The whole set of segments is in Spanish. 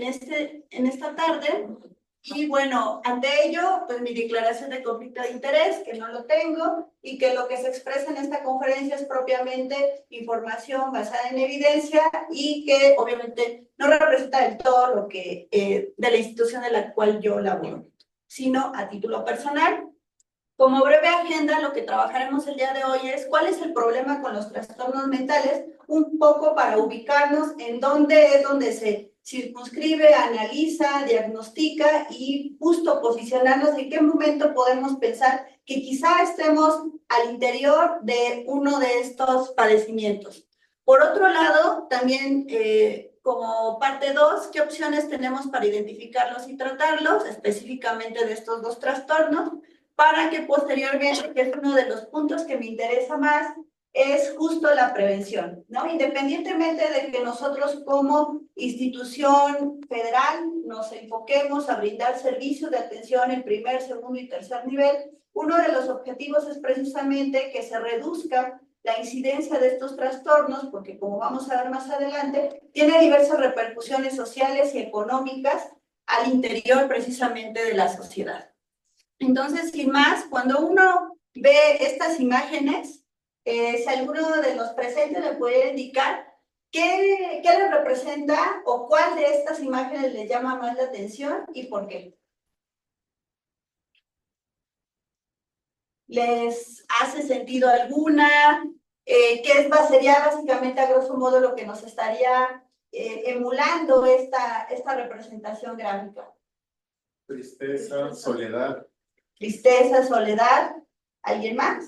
en esta tarde. Y bueno, ante ello, pues mi declaración de conflicto de interés, que no lo tengo, y que lo que se expresa en esta conferencia es propiamente información basada en evidencia y que obviamente no representa del todo lo que de la institución de la cual yo laboro, sino a título personal. Como breve agenda, lo que trabajaremos el día de hoy es cuál es el problema con los trastornos mentales, un poco para ubicarnos en dónde es donde se circunscribe, analiza, diagnostica y justo posicionarnos en qué momento podemos pensar que quizá estemos al interior de uno de estos padecimientos. Por otro lado, también como parte 2, ¿qué opciones tenemos para identificarlos y tratarlos, específicamente de estos dos trastornos? Para que posteriormente, que es uno de los puntos que me interesa más, es justo la prevención, ¿no? Independientemente de que nosotros como institución federal nos enfoquemos a brindar servicios de atención en primer, segundo y tercer nivel, uno de los objetivos es precisamente que se reduzca la incidencia de estos trastornos, porque como vamos a ver más adelante, tiene diversas repercusiones sociales y económicas al interior precisamente de la sociedad. Entonces, sin más, cuando uno ve estas imágenes, si alguno de los presentes me pudiera indicar qué les representa o cuál de estas imágenes les llama más la atención y por qué. ¿Les hace sentido alguna? ¿Qué sería básicamente a grosso modo lo que nos estaría emulando esta representación gráfica? Tristeza, soledad. Tristeza, soledad. ¿Alguien más?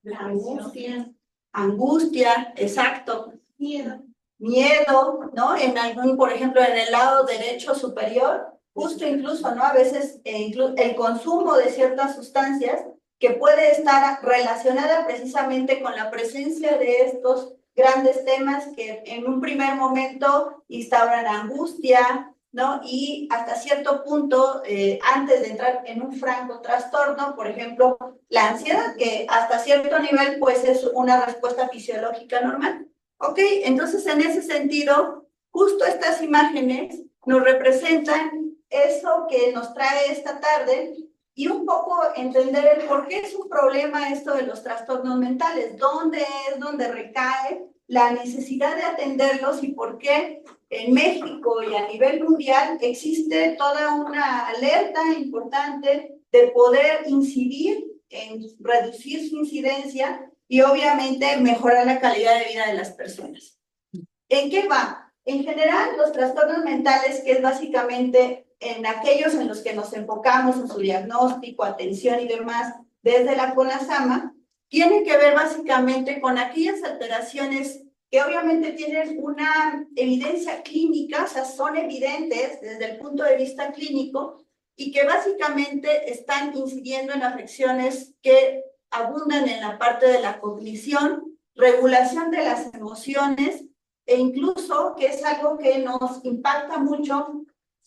La angustia. Angustia, exacto. Miedo. Miedo, ¿no? En algún, por ejemplo, en el lado derecho superior, justo incluso, ¿no? A veces el consumo de ciertas sustancias que puede estar relacionada precisamente con la presencia de estos grandes temas que en un primer momento instauran angustia, ¿no? Y hasta cierto punto, antes de entrar en un franco trastorno, por ejemplo, la ansiedad, que hasta cierto nivel pues es una respuesta fisiológica normal. Ok, entonces en ese sentido, justo estas imágenes nos representan eso que nos trae esta tarde y un poco entender el por qué es un problema esto de los trastornos mentales, dónde es donde recae la necesidad de atenderlos y por qué en México y a nivel mundial existe toda una alerta importante de poder incidir en reducir su incidencia y obviamente mejorar la calidad de vida de las personas. ¿En qué va? En general, los trastornos mentales, que es básicamente en aquellos en los que nos enfocamos en su diagnóstico, atención y demás, desde la CONASAMA, tienen que ver básicamente con aquellas alteraciones que obviamente tienen una evidencia clínica, o sea, son evidentes desde el punto de vista clínico y que básicamente están incidiendo en afecciones que abundan en la parte de la cognición, regulación de las emociones e incluso, que es algo que nos impacta mucho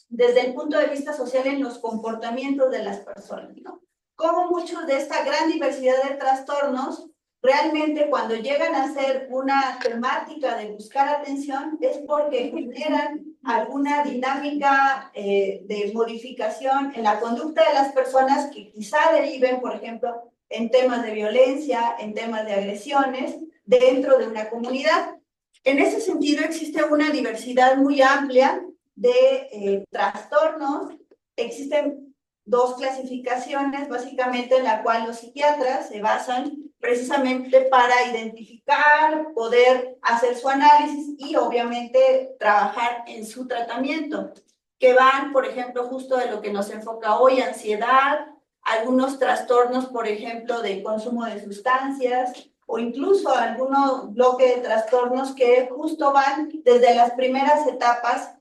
desde el punto de vista social en los comportamientos de las personas, ¿no? Como muchos de esta gran diversidad de trastornos realmente cuando llegan a ser una temática de buscar atención es porque generan alguna dinámica de modificación en la conducta de las personas que quizá deriven, por ejemplo, en temas de violencia, en temas de agresiones dentro de una comunidad. En ese sentido existe una diversidad muy amplia de trastornos. Existen dos clasificaciones básicamente en la cual los psiquiatras se basan precisamente para identificar, poder hacer su análisis y obviamente trabajar en su tratamiento, que van, por ejemplo, justo de lo que nos enfoca hoy, ansiedad, algunos trastornos, por ejemplo, de consumo de sustancias, o incluso algunos bloques de trastornos que justo van desde las primeras etapas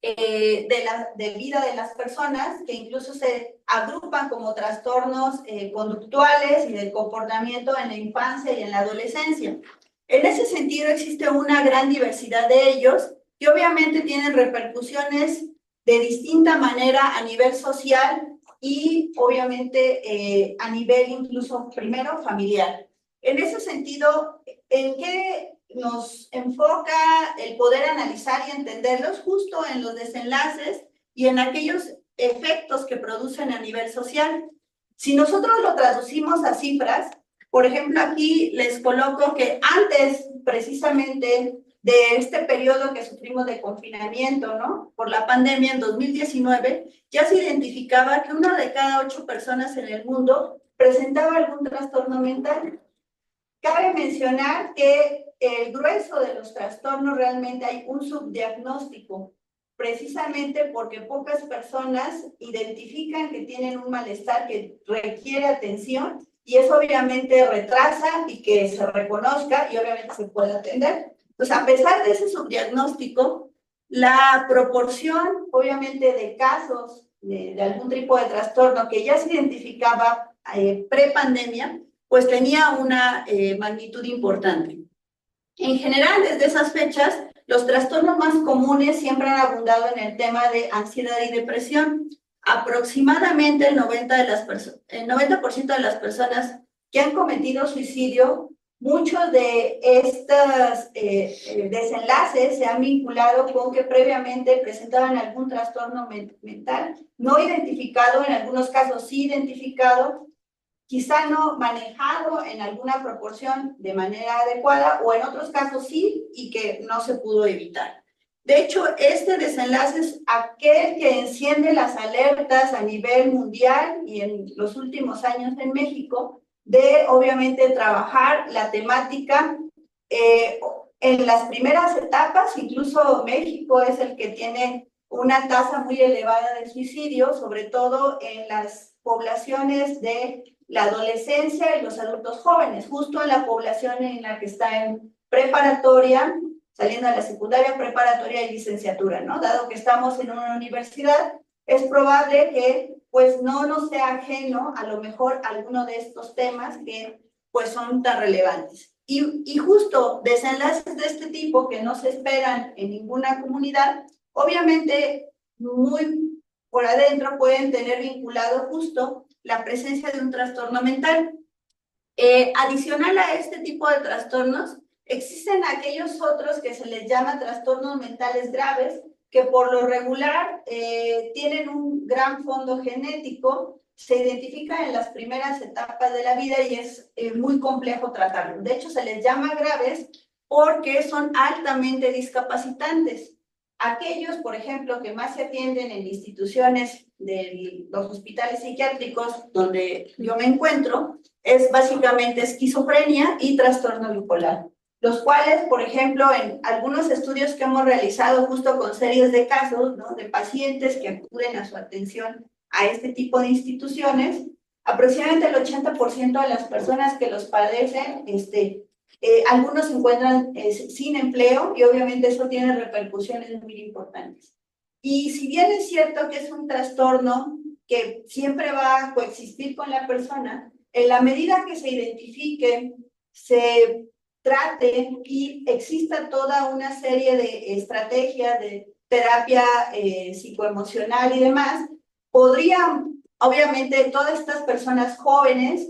de vida de las personas, que incluso se agrupan como trastornos conductuales y de comportamiento en la infancia y en la adolescencia. En ese sentido existe una gran diversidad de ellos que obviamente tienen repercusiones de distinta manera a nivel social y obviamente a nivel incluso primero familiar. En ese sentido, ¿en qué nos enfoca el poder analizar y entenderlos justo en los desenlaces y en aquellos efectos que producen a nivel social. Si nosotros lo traducimos a cifras, por ejemplo, aquí les coloco que antes precisamente de este periodo que sufrimos de confinamiento, ¿no? Por la pandemia en 2019, ya se identificaba que 1 de cada 8 personas en el mundo presentaba algún trastorno mental. Cabe mencionar que el grueso de los trastornos realmente hay un subdiagnóstico, precisamente porque pocas personas identifican que tienen un malestar que requiere atención y eso obviamente retrasa y que se reconozca y obviamente se puede atender. Entonces, a pesar de ese subdiagnóstico, la proporción obviamente de casos de algún tipo de trastorno que ya se identificaba pre-pandemia, pues tenía una magnitud importante. En general, desde esas fechas, los trastornos más comunes siempre han abundado en el tema de ansiedad y depresión. Aproximadamente el 90% de las personas que han cometido suicidio, muchos de estos desenlaces se han vinculado con que previamente presentaban algún trastorno mental, no identificado, en algunos casos sí identificado, quizá no manejado en alguna proporción de manera adecuada o en otros casos sí y que no se pudo evitar. De hecho, este desenlace es aquel que enciende las alertas a nivel mundial y en los últimos años en México de, obviamente, trabajar la temática en las primeras etapas. Incluso México es el que tiene una tasa muy elevada de suicidio, sobre todo en las poblaciones de la adolescencia y los adultos jóvenes, justo en la población en la que está en preparatoria, saliendo de la secundaria, preparatoria y licenciatura, ¿no? Dado que estamos en una universidad, es probable que pues no nos sea ajeno a lo mejor alguno de estos temas que pues son tan relevantes. Y justo desenlaces de este tipo que no se esperan en ninguna comunidad, obviamente muy por adentro pueden tener vinculado justo la presencia de un trastorno mental. Adicional a este tipo de trastornos, existen aquellos otros que se les llama trastornos mentales graves, que por lo regular tienen un gran fondo genético, se identifican en las primeras etapas de la vida y es muy complejo tratarlos. De hecho, se les llama graves porque son altamente discapacitantes. Aquellos, por ejemplo, que más se atienden en instituciones de los hospitales psiquiátricos donde yo me encuentro, es básicamente esquizofrenia y trastorno bipolar, los cuales, por ejemplo, en algunos estudios que hemos realizado justo con series de casos, ¿no?, de pacientes que acuden a su atención a este tipo de instituciones, aproximadamente el 80% de las personas que los padecen, algunos se encuentran sin empleo y obviamente eso tiene repercusiones muy importantes. Y si bien es cierto que es un trastorno que siempre va a coexistir con la persona, en la medida que se identifique, se trate y exista toda una serie de estrategias de terapia psicoemocional y demás, podrían, obviamente, todas estas personas jóvenes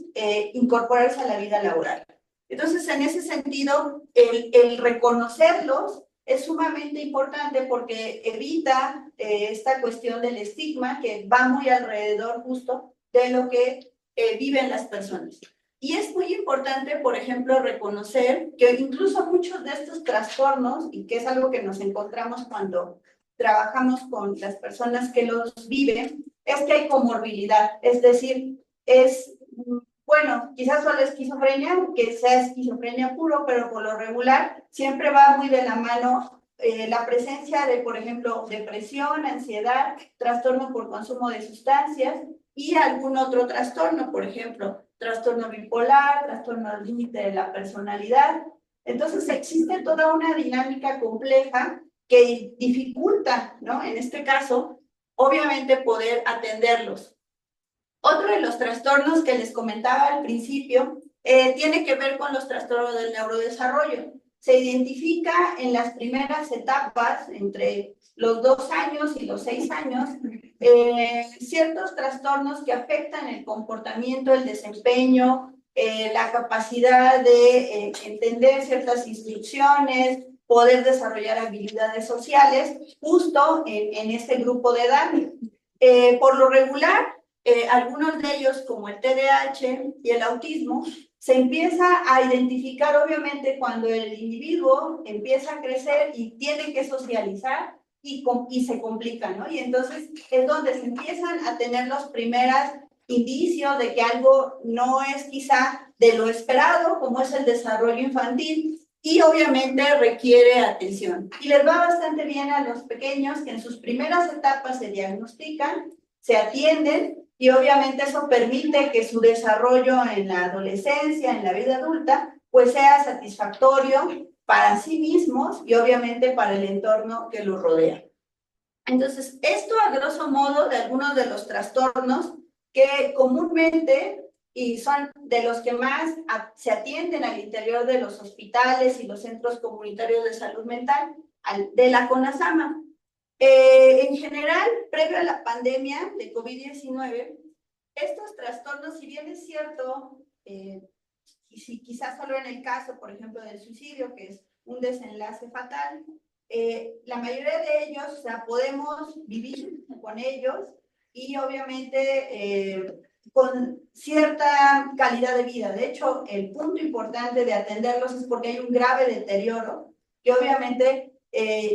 incorporarse a la vida laboral. Entonces, en ese sentido, el reconocerlos es sumamente importante porque evita esta cuestión del estigma que va muy alrededor justo de lo que viven las personas. Y es muy importante, por ejemplo, reconocer que incluso muchos de estos trastornos, y que es algo que nos encontramos cuando trabajamos con las personas que los viven, es que hay comorbilidad, es decir, es, bueno, quizás solo esquizofrenia, que sea esquizofrenia puro, pero por lo regular siempre va muy de la mano la presencia de, por ejemplo, depresión, ansiedad, trastorno por consumo de sustancias y algún otro trastorno, por ejemplo, trastorno bipolar, trastorno límite de la personalidad. Entonces existe toda una dinámica compleja que dificulta, ¿no?, en este caso, obviamente poder atenderlos. Otro de los trastornos que les comentaba al principio tiene que ver con los trastornos del neurodesarrollo. Se identifica en las primeras etapas, entre los 2 años y los 6 años, ciertos trastornos que afectan el comportamiento, el desempeño, la capacidad de entender ciertas instrucciones, poder desarrollar habilidades sociales, justo en este grupo de edad. Por lo regular, algunos de ellos, como el TDAH y el autismo, se empieza a identificar obviamente cuando el individuo empieza a crecer y tiene que socializar y se complica, ¿no? Y entonces es donde se empiezan a tener los primeros indicios de que algo no es quizá de lo esperado, como es el desarrollo infantil, y obviamente requiere atención. Y les va bastante bien a los pequeños que en sus primeras etapas se diagnostican, se atienden, y obviamente eso permite que su desarrollo en la adolescencia, en la vida adulta, pues sea satisfactorio para sí mismos y obviamente para el entorno que los rodea. Entonces, esto a grosso modo de algunos de los trastornos que comúnmente y son de los que más se atienden al interior de los hospitales y los centros comunitarios de salud mental de la CONASAMA. En general, previo a la pandemia de COVID-19, estos trastornos, si bien es cierto, y si quizás solo en el caso, por ejemplo, del suicidio, que es un desenlace fatal, la mayoría de ellos, o sea, podemos vivir con ellos y obviamente con cierta calidad de vida. De hecho, el punto importante de atenderlos es porque hay un grave deterioro que obviamente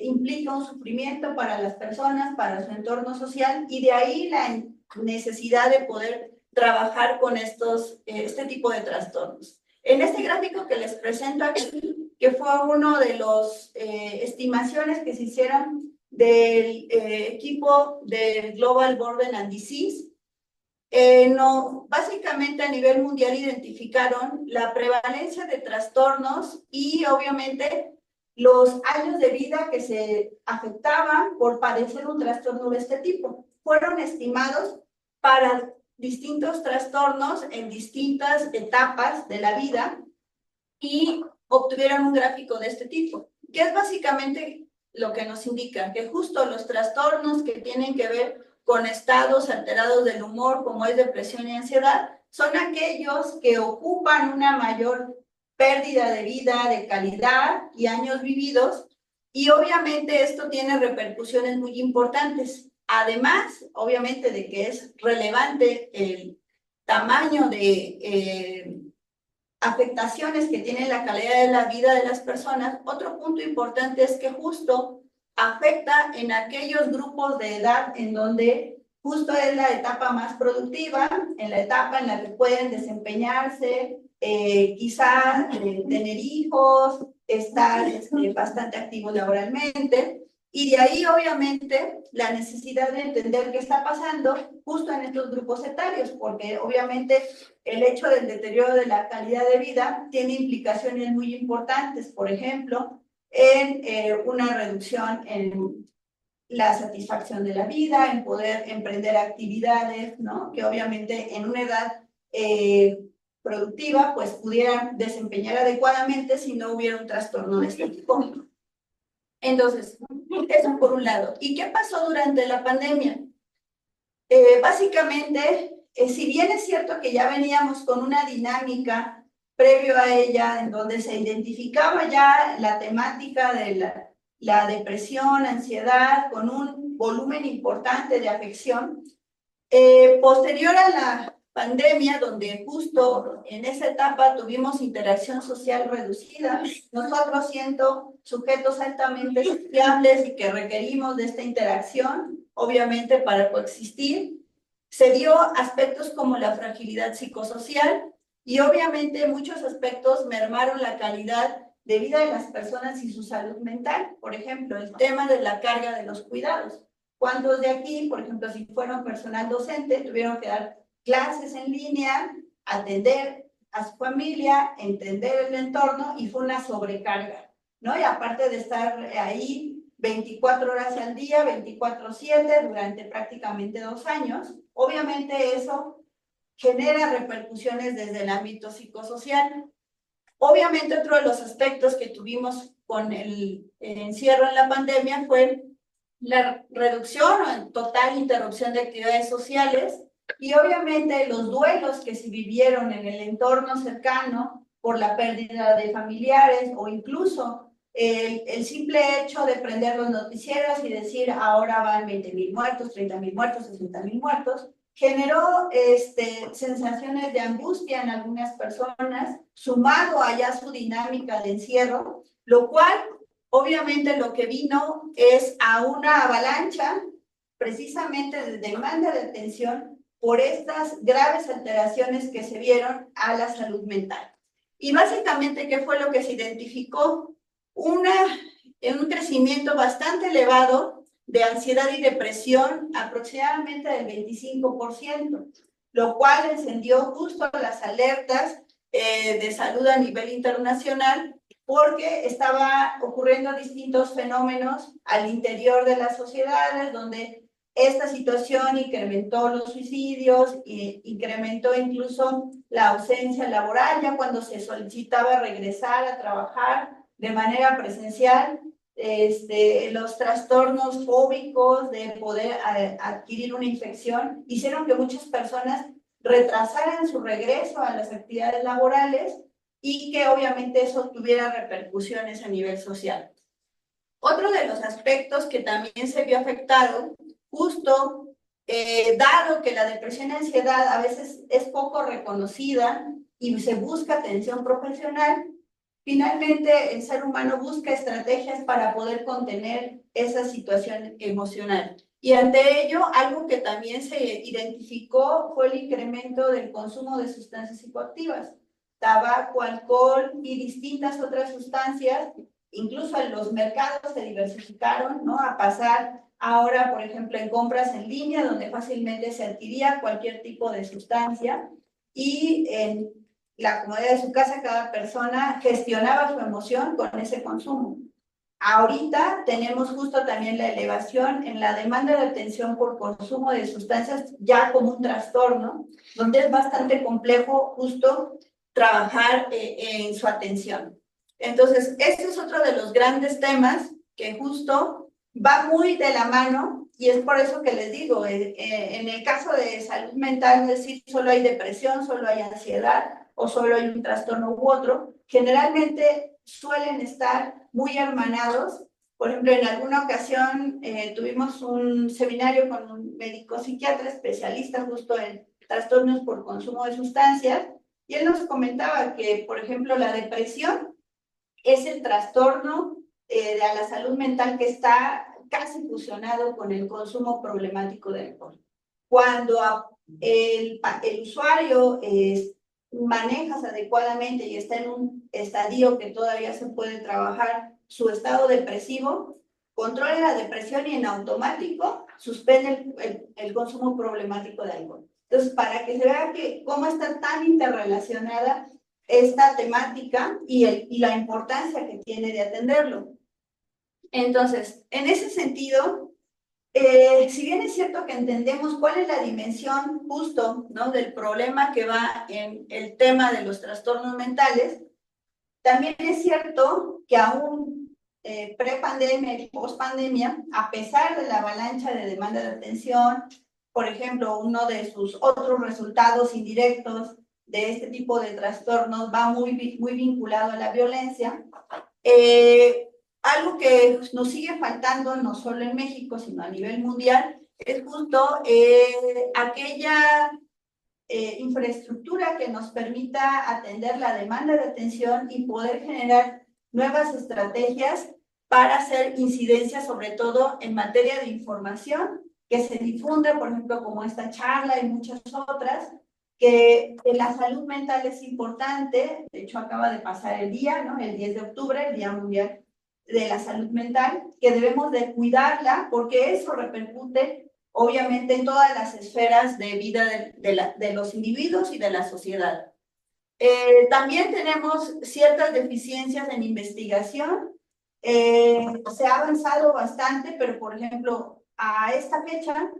implica un sufrimiento para las personas, para su entorno social, y de ahí la necesidad de poder trabajar con este tipo de trastornos. En este gráfico que les presento aquí, que fue uno de las estimaciones que se hicieron del equipo del Global Burden and Disease, básicamente a nivel mundial identificaron la prevalencia de trastornos y obviamente los años de vida que se afectaban por padecer un trastorno de este tipo. Fueron estimados para distintos trastornos en distintas etapas de la vida y obtuvieron un gráfico de este tipo, que es básicamente lo que nos indica que justo los trastornos que tienen que ver con estados alterados del humor, como es depresión y ansiedad, son aquellos que ocupan una mayor pérdida de vida, de calidad y años vividos, y obviamente esto tiene repercusiones muy importantes. Además, obviamente, de que es relevante el tamaño de afectaciones que tiene la calidad de la vida de las personas, otro punto importante es que justo afecta en aquellos grupos de edad en donde justo es la etapa más productiva, en la etapa en la que pueden desempeñarse, quizá tener hijos, estar bastante activos laboralmente, y de ahí obviamente la necesidad de entender qué está pasando justo en estos grupos etarios, porque obviamente el hecho del deterioro de la calidad de vida tiene implicaciones muy importantes, por ejemplo, en una reducción en la satisfacción de la vida, en poder emprender actividades, ¿no? Que obviamente en una edad productiva, pues pudieran desempeñar adecuadamente si no hubiera un trastorno de este tipo. Entonces, eso por un lado. ¿Y qué pasó durante la pandemia? Básicamente, si bien es cierto que ya veníamos con una dinámica previo a ella, en donde se identificaba ya la temática de la depresión, ansiedad, con un volumen importante de afección, posterior a la pandemia, donde justo en esa etapa tuvimos interacción social reducida, nosotros siendo sujetos altamente sociables y que requerimos de esta interacción, obviamente para coexistir, se dio aspectos como la fragilidad psicosocial y obviamente muchos aspectos mermaron la calidad de vida de las personas y su salud mental. Por ejemplo, el tema de la carga de los cuidados. ¿Cuántos de aquí, por ejemplo, si fueron personal docente, tuvieron que dar clases en línea, atender a su familia, entender el entorno y fue una sobrecarga, ¿no? Y aparte de estar ahí 24 horas al día, 24/7, durante prácticamente 2 años, obviamente eso genera repercusiones desde el ámbito psicosocial. Obviamente otro de los aspectos que tuvimos con el encierro en la pandemia fue la reducción o total interrupción de actividades sociales Y obviamente los duelos que se vivieron en el entorno cercano por la pérdida de familiares o incluso el simple hecho de prender los noticieros y decir ahora van 20,000 muertos, 30,000 muertos, 60,000 muertos, generó sensaciones de angustia en algunas personas, sumado a ya su dinámica de encierro, lo cual obviamente lo que vino es a una avalancha precisamente de demanda de atención por estas graves alteraciones que se vieron a la salud mental. Y básicamente, ¿qué fue lo que se identificó? Un crecimiento bastante elevado de ansiedad y depresión, aproximadamente del 25%, lo cual encendió justo las alertas de salud a nivel internacional, porque estaba ocurriendo distintos fenómenos al interior de las sociedades, donde esta situación incrementó los suicidios, incrementó incluso la ausencia laboral, ya cuando se solicitaba regresar a trabajar de manera presencial, los trastornos fóbicos de poder adquirir una infección hicieron que muchas personas retrasaran su regreso a las actividades laborales y que obviamente eso tuviera repercusiones a nivel social. Otro de los aspectos que también se vio afectado, justo dado que la depresión y ansiedad a veces es poco reconocida y se busca atención profesional, finalmente el ser humano busca estrategias para poder contener esa situación emocional. Y ante ello, algo que también se identificó fue el incremento del consumo de sustancias psicoactivas, tabaco, alcohol y distintas otras sustancias. Incluso los mercados se diversificaron, ¿no? A pasar ahora, por ejemplo, en compras en línea, donde fácilmente se adquiría cualquier tipo de sustancia y en la comodidad de su casa cada persona gestionaba su emoción con ese consumo. Ahorita tenemos justo también la elevación en la demanda de atención por consumo de sustancias ya como un trastorno, donde es bastante complejo justo trabajar en su atención. Entonces, este es otro de los grandes temas que justo va muy de la mano y es por eso que les digo, en el caso de salud mental, no es decir, solo hay depresión, solo hay ansiedad o solo hay un trastorno u otro, generalmente suelen estar muy hermanados. Por ejemplo, en alguna ocasión tuvimos un seminario con un médico psiquiatra especialista justo en trastornos por consumo de sustancias y él nos comentaba que, por ejemplo, la depresión es el trastorno de la salud mental que está casi fusionado con el consumo problemático de alcohol. Cuando el usuario manejas adecuadamente y está en un estadio que todavía se puede trabajar su estado depresivo, controla la depresión y en automático suspende el consumo problemático de alcohol. Entonces, para que se vea que cómo está tan interrelacionada esta temática y la importancia que tiene de atenderlo. Entonces, en ese sentido, si bien es cierto que entendemos cuál es la dimensión justo, ¿no?, del problema que va en el tema de los trastornos mentales, también es cierto que aún pre-pandemia y post-pandemia, a pesar de la avalancha de demanda de atención, por ejemplo, uno de sus otros resultados indirectos de este tipo de trastornos va muy vinculado a la violencia. Algo que nos sigue faltando, no solo en México, sino a nivel mundial, es justo aquella infraestructura que nos permita atender la demanda de atención y poder generar nuevas estrategias para hacer incidencia, sobre todo en materia de información, que se difunde, por ejemplo, como esta charla y muchas otras, que la salud mental es importante. De hecho, acaba de pasar el día, ¿no?, el 10 de octubre, el Día Mundial de la Salud Mental, que debemos de cuidarla porque eso repercute obviamente en todas las esferas de vida de los individuos y de la sociedad. También tenemos ciertas deficiencias en investigación. Se ha avanzado bastante, pero por ejemplo, a esta fecha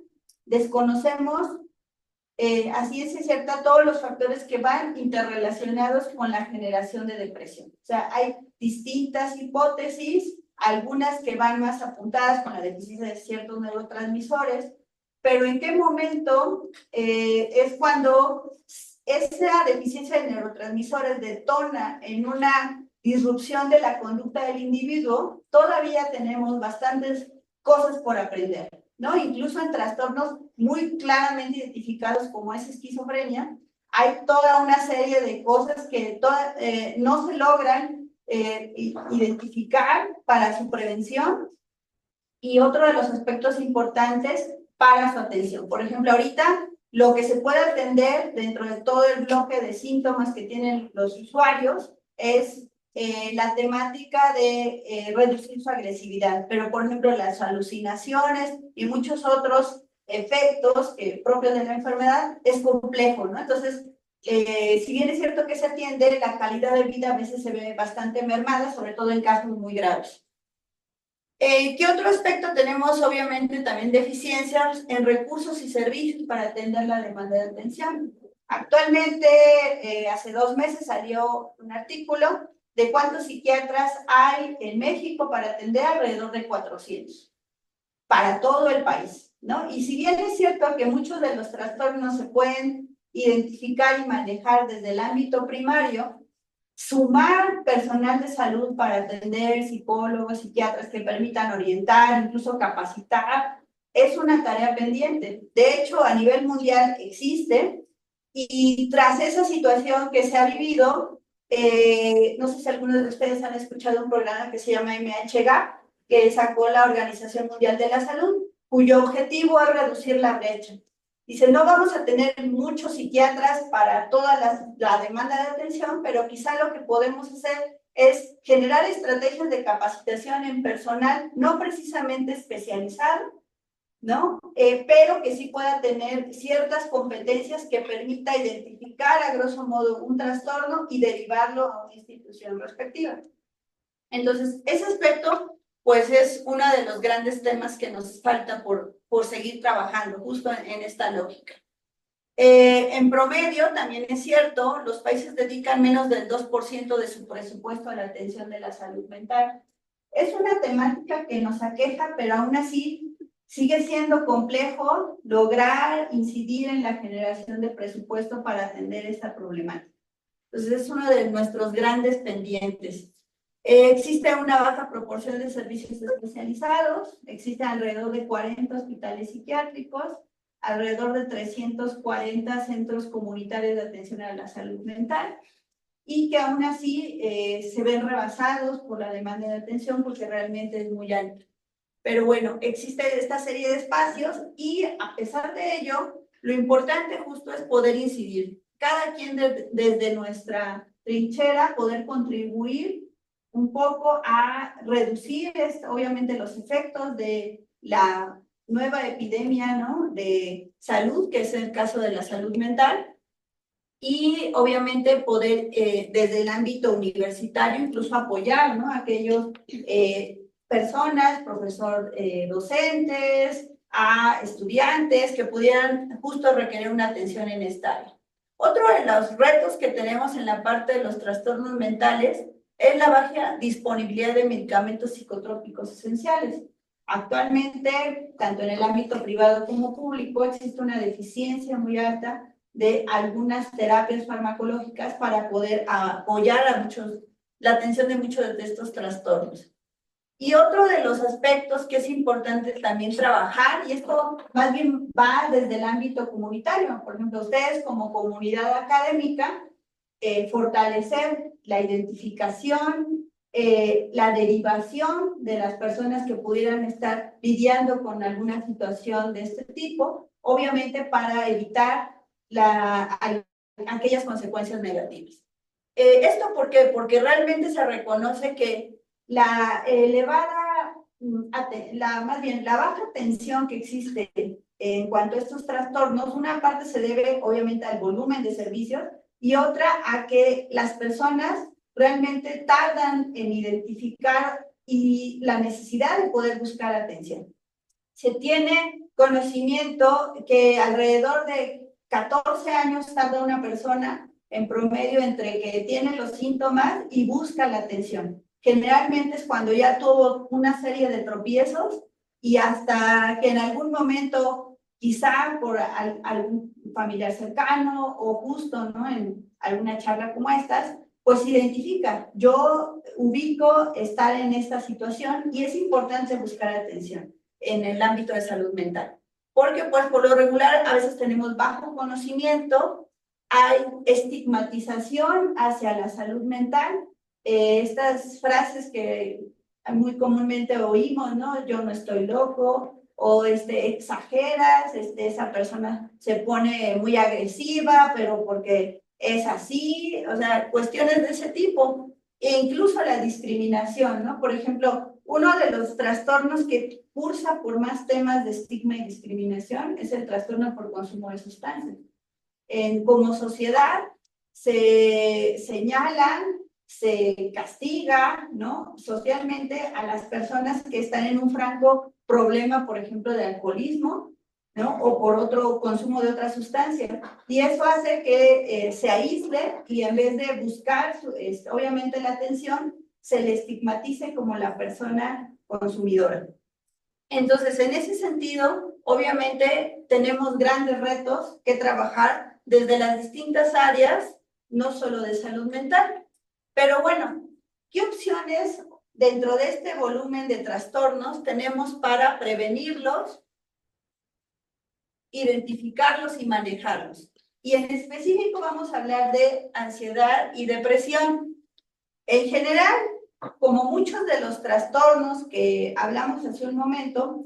desconocemos así es cierta todos los factores que van interrelacionados con la generación de depresión. O sea, hay distintas hipótesis, algunas que van más apuntadas con la deficiencia de ciertos neurotransmisores, pero ¿en qué momento es cuando esa deficiencia de neurotransmisores detona en una disrupción de la conducta del individuo? Todavía tenemos bastantes cosas por aprender, ¿no? Incluso en trastornos muy claramente identificados como es esquizofrenia, hay toda una serie de cosas que no se logran identificar para su prevención, y otro de los aspectos importantes para su atención. Por ejemplo, ahorita lo que se puede atender dentro de todo el bloque de síntomas que tienen los usuarios es la temática de reducir su agresividad, pero por ejemplo las alucinaciones y muchos otros efectos propios de la enfermedad es complejo, ¿no? Entonces, si bien es cierto que se atiende, la calidad de vida a veces se ve bastante mermada, sobre todo en casos muy graves. ¿Qué otro aspecto tenemos? Obviamente también deficiencias en recursos y servicios para atender la demanda de atención. Actualmente, hace 2 meses salió un artículo de cuántos psiquiatras hay en México para atender, alrededor de 400, para todo el país, ¿no? Y si bien es cierto que muchos de los trastornos se pueden identificar y manejar desde el ámbito primario, sumar personal de salud para atender psicólogos, psiquiatras que permitan orientar, incluso capacitar, es una tarea pendiente. De hecho, a nivel mundial existe, y tras esa situación que se ha vivido, no sé si algunos de ustedes han escuchado un programa que se llama MHGAP, que sacó la Organización Mundial de la Salud, cuyo objetivo es reducir la brecha. Dice, no vamos a tener muchos psiquiatras para toda la demanda de atención, pero quizá lo que podemos hacer es generar estrategias de capacitación en personal no precisamente especializado, ¿no? Pero que sí pueda tener ciertas competencias que permita identificar a grosso modo un trastorno y derivarlo a una institución respectiva. Entonces, ese aspecto pues es uno de los grandes temas que nos falta por seguir trabajando, justo en esta lógica. En promedio, también es cierto, los países dedican menos del 2% de su presupuesto a la atención de la salud mental. Es una temática que nos aqueja, pero aún así sigue siendo complejo lograr incidir en la generación de presupuesto para atender esta problemática. Entonces, es uno de nuestros grandes pendientes. Existe una baja proporción de servicios especializados, existe alrededor de 40 hospitales psiquiátricos, alrededor de 340 centros comunitarios de atención a la salud mental, y que aún así se ven rebasados por la demanda de atención porque realmente es muy alta. Pero bueno, existe esta serie de espacios y a pesar de ello, lo importante justo es poder incidir. Cada quien desde nuestra trinchera poder contribuir un poco a reducir obviamente los efectos de la nueva epidemia, ¿no?, de salud, que es el caso de la salud mental, y obviamente poder desde el ámbito universitario incluso apoyar, ¿no?, a aquellos personas, docentes, a estudiantes que pudieran justo requerir una atención en esta área. Otro de los retos que tenemos en la parte de los trastornos mentales es la baja disponibilidad de medicamentos psicotrópicos esenciales. Actualmente, tanto en el ámbito privado como público, existe una deficiencia muy alta de algunas terapias farmacológicas para poder apoyar la atención de muchos de estos trastornos. Y otro de los aspectos que es importante también trabajar, y esto más bien va desde el ámbito comunitario, por ejemplo, ustedes como comunidad académica, fortalecer la identificación, la derivación de las personas que pudieran estar lidiando con alguna situación de este tipo, obviamente para evitar aquellas consecuencias negativas. ¿Esto por qué? Porque realmente se reconoce que la baja atención que existe en cuanto a estos trastornos, una parte se debe obviamente al volumen de servicios y otra a que las personas realmente tardan en identificar y la necesidad de poder buscar atención. Se tiene conocimiento que alrededor de 14 años tarda una persona en promedio entre que tiene los síntomas y busca la atención. Generalmente es cuando ya tuvo una serie de tropiezos y hasta que en algún momento quizá por algún familiar cercano o justo, ¿no? En alguna charla como estas, pues identifica, yo ubico estar en esta situación y es importante buscar atención en el ámbito de salud mental. Porque pues por lo regular a veces tenemos bajo conocimiento, hay estigmatización hacia la salud mental, estas frases que muy comúnmente oímos, ¿no? Yo no estoy loco, o exageras, esa persona se pone muy agresiva, pero porque es así, o sea, cuestiones de ese tipo, e incluso la discriminación, ¿no? Por ejemplo, uno de los trastornos que cursa por más temas de estigma y discriminación es el trastorno por consumo de sustancias. Como sociedad se señalan, se castiga, ¿no? Socialmente a las personas que están en un franco problema, por ejemplo, de alcoholismo, ¿no? O por otro consumo de otra sustancia. Y eso hace que se aísle y en vez de buscar, obviamente, la atención, se le estigmatice como la persona consumidora. Entonces, en ese sentido, obviamente, tenemos grandes retos que trabajar desde las distintas áreas, no solo de salud mental. Pero bueno, ¿qué opciones dentro de este volumen de trastornos tenemos para prevenirlos, identificarlos y manejarlos? Y en específico vamos a hablar de ansiedad y depresión. En general, como muchos de los trastornos que hablamos hace un momento,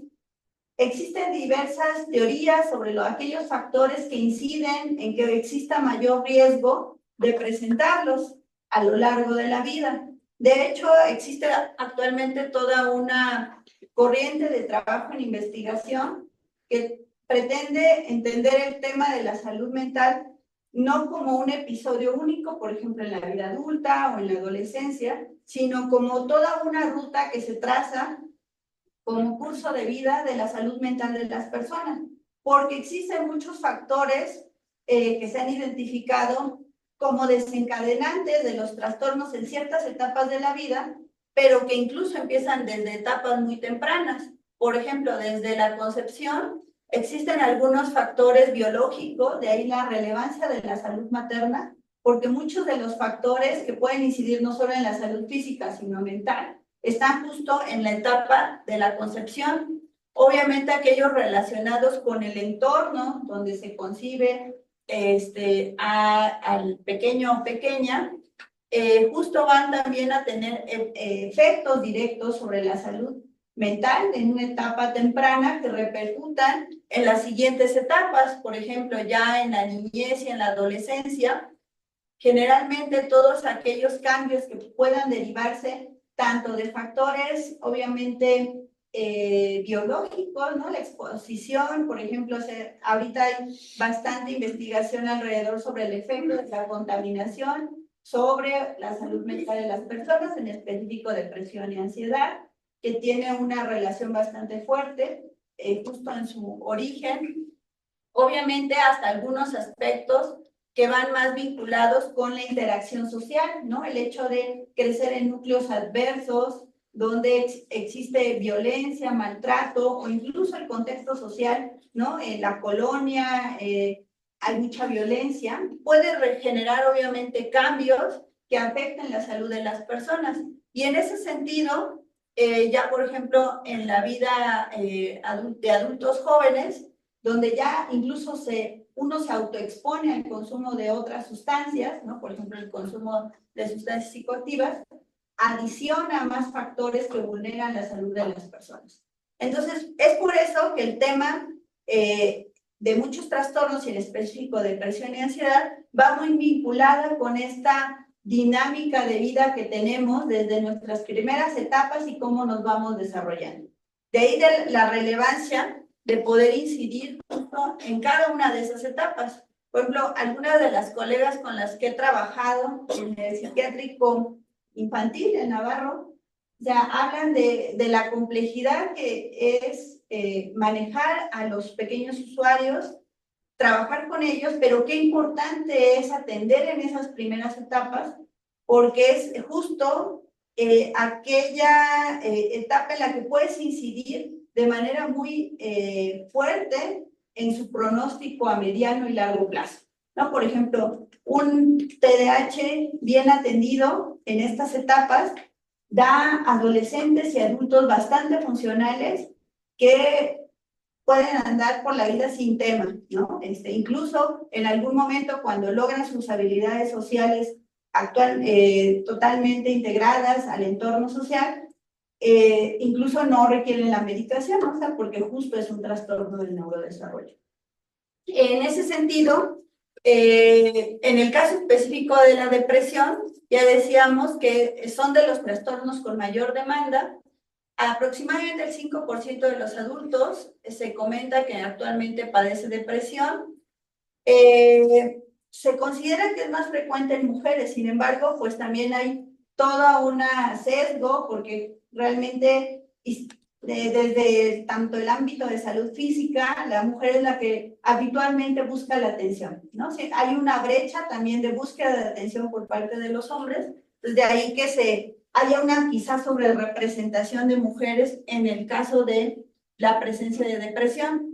existen diversas teorías sobre aquellos factores que inciden en que exista mayor riesgo de presentarlos a lo largo de la vida. De hecho, existe actualmente toda una corriente de trabajo en investigación que pretende entender el tema de la salud mental no como un episodio único, por ejemplo, en la vida adulta o en la adolescencia, sino como toda una ruta que se traza como curso de vida de la salud mental de las personas, porque existen muchos factores que se han identificado como desencadenantes de los trastornos en ciertas etapas de la vida, pero que incluso empiezan desde etapas muy tempranas. Por ejemplo, desde la concepción existen algunos factores biológicos, de ahí la relevancia de la salud materna, porque muchos de los factores que pueden incidir no solo en la salud física, sino mental, están justo en la etapa de la concepción. Obviamente aquellos relacionados con el entorno donde se concibe al pequeño o pequeña, justo van también a tener efectos directos sobre la salud mental en una etapa temprana que repercutan en las siguientes etapas, por ejemplo, ya en la niñez y en la adolescencia. Generalmente todos aquellos cambios que puedan derivarse tanto de factores, obviamente, biológicos, ¿no? La exposición, por ejemplo, ahorita hay bastante investigación alrededor sobre el efecto de la contaminación sobre la salud mental de las personas, en específico depresión y ansiedad, que tiene una relación bastante fuerte, justo en su origen. Obviamente, hasta algunos aspectos que van más vinculados con la interacción social, ¿no? El hecho de crecer en núcleos adversos, donde existe violencia, maltrato o incluso el contexto social, ¿no? En la colonia hay mucha violencia, puede generar obviamente cambios que afecten la salud de las personas. Y en ese sentido, ya por ejemplo, en la vida de adultos jóvenes, donde ya incluso uno se autoexpone al consumo de otras sustancias, ¿no? Por ejemplo, el consumo de sustancias psicoactivas, adiciona más factores que vulneran la salud de las personas. Entonces, es por eso que el tema de muchos trastornos, y en específico depresión y ansiedad, va muy vinculada con esta dinámica de vida que tenemos desde nuestras primeras etapas y cómo nos vamos desarrollando. De ahí la relevancia de poder incidir justo en cada una de esas etapas. Por ejemplo, algunas de las colegas con las que he trabajado en el psiquiátrico infantil en Navarro, ya hablan de la complejidad que es manejar a los pequeños usuarios, trabajar con ellos, pero qué importante es atender en esas primeras etapas, porque es justo aquella etapa en la que puedes incidir de manera muy fuerte en su pronóstico a mediano y largo plazo, ¿no? Por ejemplo, un TDAH bien atendido en estas etapas da adolescentes y adultos bastante funcionales que pueden andar por la vida sin tema, ¿no? Incluso en algún momento cuando logran sus habilidades sociales totalmente integradas al entorno social, incluso no requieren la medicación, ¿no? O sea, porque justo es un trastorno del neurodesarrollo. En ese sentido, en el caso específico de la depresión, ya decíamos que son de los trastornos con mayor demanda. Aproximadamente el 5% de los adultos se comenta que actualmente padece depresión. Se considera que es más frecuente en mujeres, sin embargo, pues también hay toda una sesgo, porque realmente desde tanto el ámbito de salud física, la mujer es la que habitualmente busca la atención, ¿no? Sí, hay una brecha también de búsqueda de atención por parte de los hombres, desde ahí que haya una quizás sobre representación de mujeres en el caso de la presencia de depresión.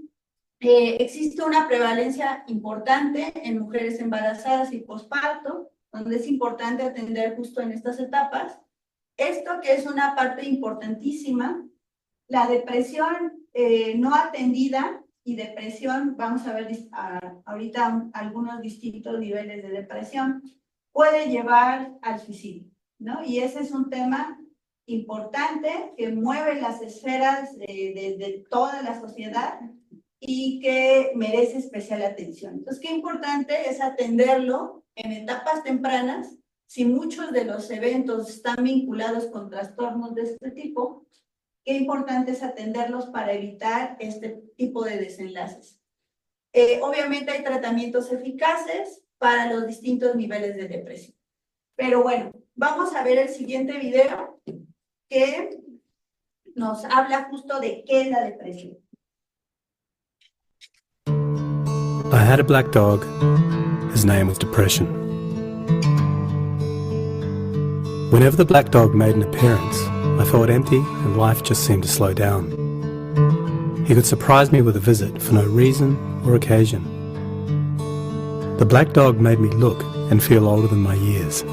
Existe una prevalencia importante en mujeres embarazadas y posparto, donde es importante atender justo en estas etapas. Esto que es una parte importantísima, la depresión no atendida y depresión, vamos a ver ahorita algunos distintos niveles de depresión, puede llevar al suicidio, ¿no? Y ese es un tema importante que mueve las esferas de toda la sociedad y que merece especial atención. Entonces, qué importante es atenderlo en etapas tempranas. Si muchos de los eventos están vinculados con trastornos de este tipo, qué importante es atenderlos para evitar este tipo de desenlaces. Obviamente hay tratamientos eficaces para los distintos niveles de depresión. Pero bueno, vamos a ver el siguiente video que nos habla justo de qué es la depresión. I had a black dog. His name was Depression. Whenever the black dog made an appearance, I felt empty and life just seemed to slow down. He could surprise me with a visit for no reason or occasion. The black dog made me look and feel older than my years.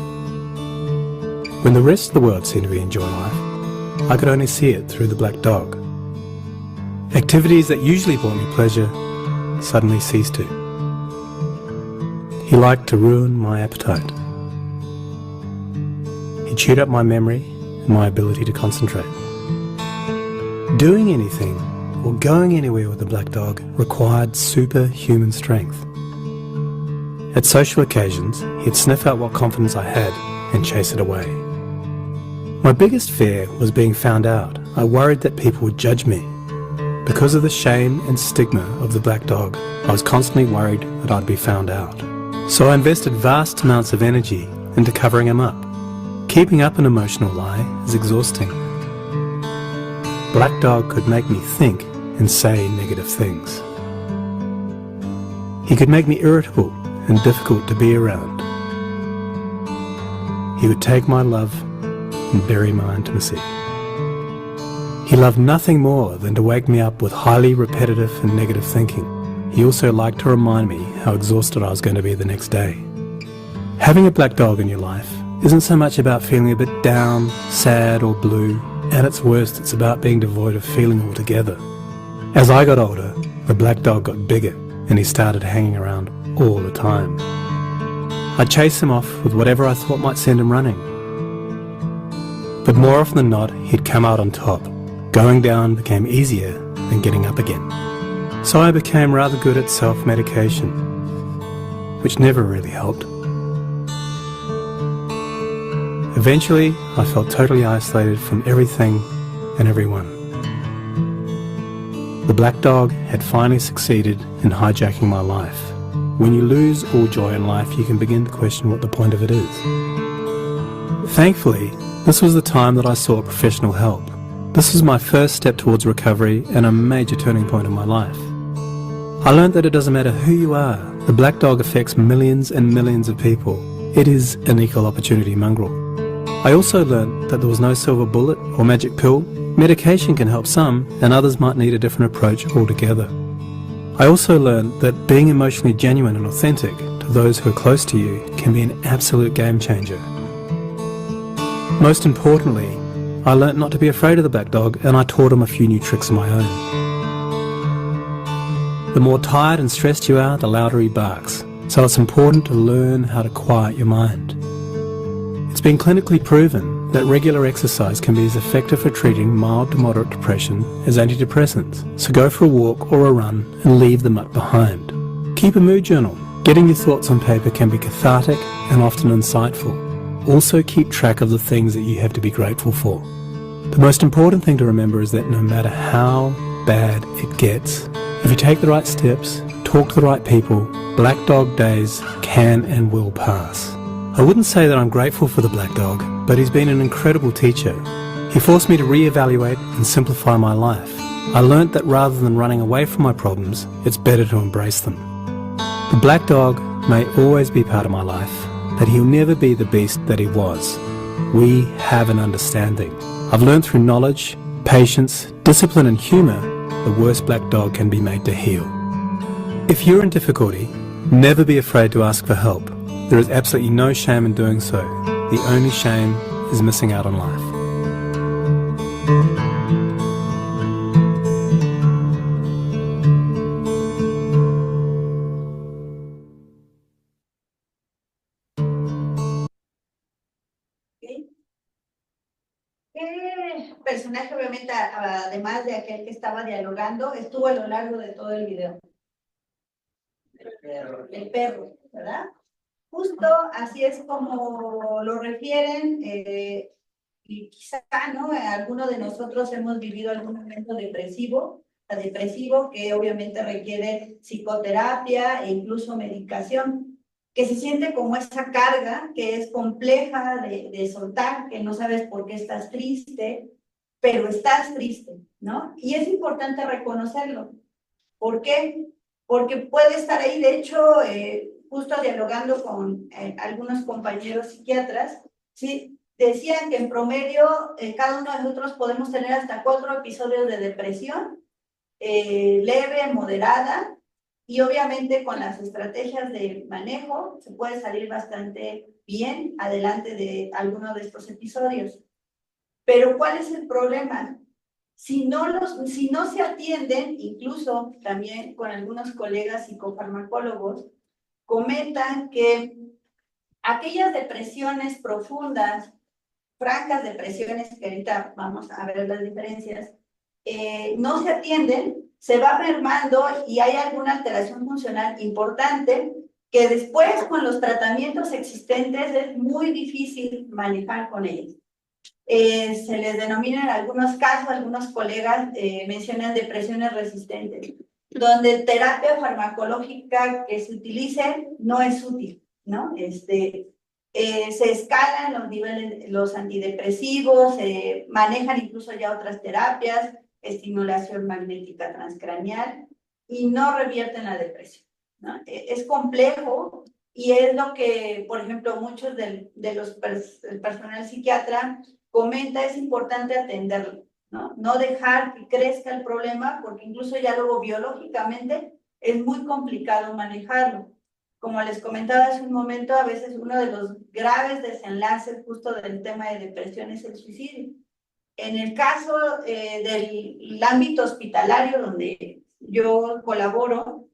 When the rest of the world seemed to be enjoying life, I could only see it through the black dog. Activities that usually brought me pleasure suddenly ceased to. He liked to ruin my appetite. He chewed up my memory and my ability to concentrate. Doing anything or going anywhere with the black dog required superhuman strength. At social occasions, he'd sniff out what confidence I had and chase it away. My biggest fear was being found out. I worried that people would judge me. Because of the shame and stigma of the black dog, I was constantly worried that I'd be found out. So I invested vast amounts of energy into covering him up. Keeping up an emotional lie is exhausting. Black dog could make me think and say negative things. He could make me irritable and difficult to be around. He would take my love and bury my intimacy. He loved nothing more than to wake me up with highly repetitive and negative thinking. He also liked to remind me how exhausted I was going to be the next day. Having a black dog in your life isn't so much about feeling a bit down, sad or blue. At its worst, it's about being devoid of feeling altogether. As I got older, the black dog got bigger and he started hanging around all the time. I'd chase him off with whatever I thought might send him running. But more often than not, he'd come out on top. Going down became easier than getting up again. So I became rather good at self-medication, which never really helped. Eventually, I felt totally isolated from everything and everyone. The black dog had finally succeeded in hijacking my life. When you lose all joy in life, you can begin to question what the point of it is. Thankfully, this was the time that I sought professional help. This was my first step towards recovery and a major turning point in my life. I learned that it doesn't matter who you are, the black dog affects millions and millions of people. It is an equal opportunity mongrel. I also learned that there was no silver bullet or magic pill. Medication can help some, and others might need a different approach altogether. I also learned that being emotionally genuine and authentic to those who are close to you can be an absolute game changer. Most importantly, I learnt not to be afraid of the black dog, and I taught him a few new tricks of my own. The more tired and stressed you are, the louder he barks, so it's important to learn how to quiet your mind. It's been clinically proven that regular exercise can be as effective for treating mild to moderate depression as antidepressants, so go for a walk or a run and leave the mutt behind. Keep a mood journal. Getting your thoughts on paper can be cathartic and often insightful. Also keep track of the things that you have to be grateful for. The most important thing to remember is that no matter how bad it gets, if you take the right steps, talk to the right people, black dog days can and will pass. I wouldn't say that I'm grateful for the black dog, but he's been an incredible teacher. He forced me to reevaluate and simplify my life. I learnt that rather than running away from my problems, it's better to embrace them. The black dog may always be part of my life, but he'll never be the beast that he was. We have an understanding. I've learned through knowledge, patience, discipline and humour, the worst black dog can be made to heal. If you're in difficulty, never be afraid to ask for help. There is absolutely no shame in doing so. The only shame is missing out on life. ¿Qué personaje, obviamente, además de aquel que estaba dialogando, estuvo a lo largo de todo el video? El perro, ¿verdad? Justo así es como lo refieren, y quizá, ¿no? Algunos de nosotros hemos vivido algún momento depresivo que obviamente requiere psicoterapia e incluso medicación, que se siente como esa carga que es compleja de soltar, que no sabes por qué estás triste, pero estás triste, ¿no? Y es importante reconocerlo. ¿Por qué? Porque puede estar ahí. De hecho, justo dialogando con algunos compañeros psiquiatras, ¿sí? Decían que en promedio cada uno de nosotros podemos tener hasta 4 episodios de depresión, leve, moderada, y obviamente con las estrategias de manejo se puede salir bastante bien adelante de alguno de estos episodios. Pero ¿cuál es el problema? Si no se atienden, incluso también con algunos colegas psicofarmacólogos, comentan que aquellas depresiones profundas, francas depresiones, que ahorita vamos a ver las diferencias, no se atienden, se va mermando y hay alguna alteración funcional importante que después con los tratamientos existentes es muy difícil manejar con ellos. Se les denomina en algunos casos, algunos colegas mencionan depresiones resistentes, donde terapia farmacológica que se utilice no es útil, ¿no? Se escalan los niveles, los antidepresivos, manejan incluso ya otras terapias, estimulación magnética transcraneal, y no revierten la depresión, ¿no? Es complejo y es lo que, por ejemplo, muchos del personal psiquiatra comenta, es importante atenderlo, ¿no? No dejar que crezca el problema, porque incluso ya luego biológicamente es muy complicado manejarlo. Como les comentaba hace un momento, a veces uno de los graves desenlaces justo del tema de depresión es el suicidio. En el caso del ámbito hospitalario donde yo colaboro,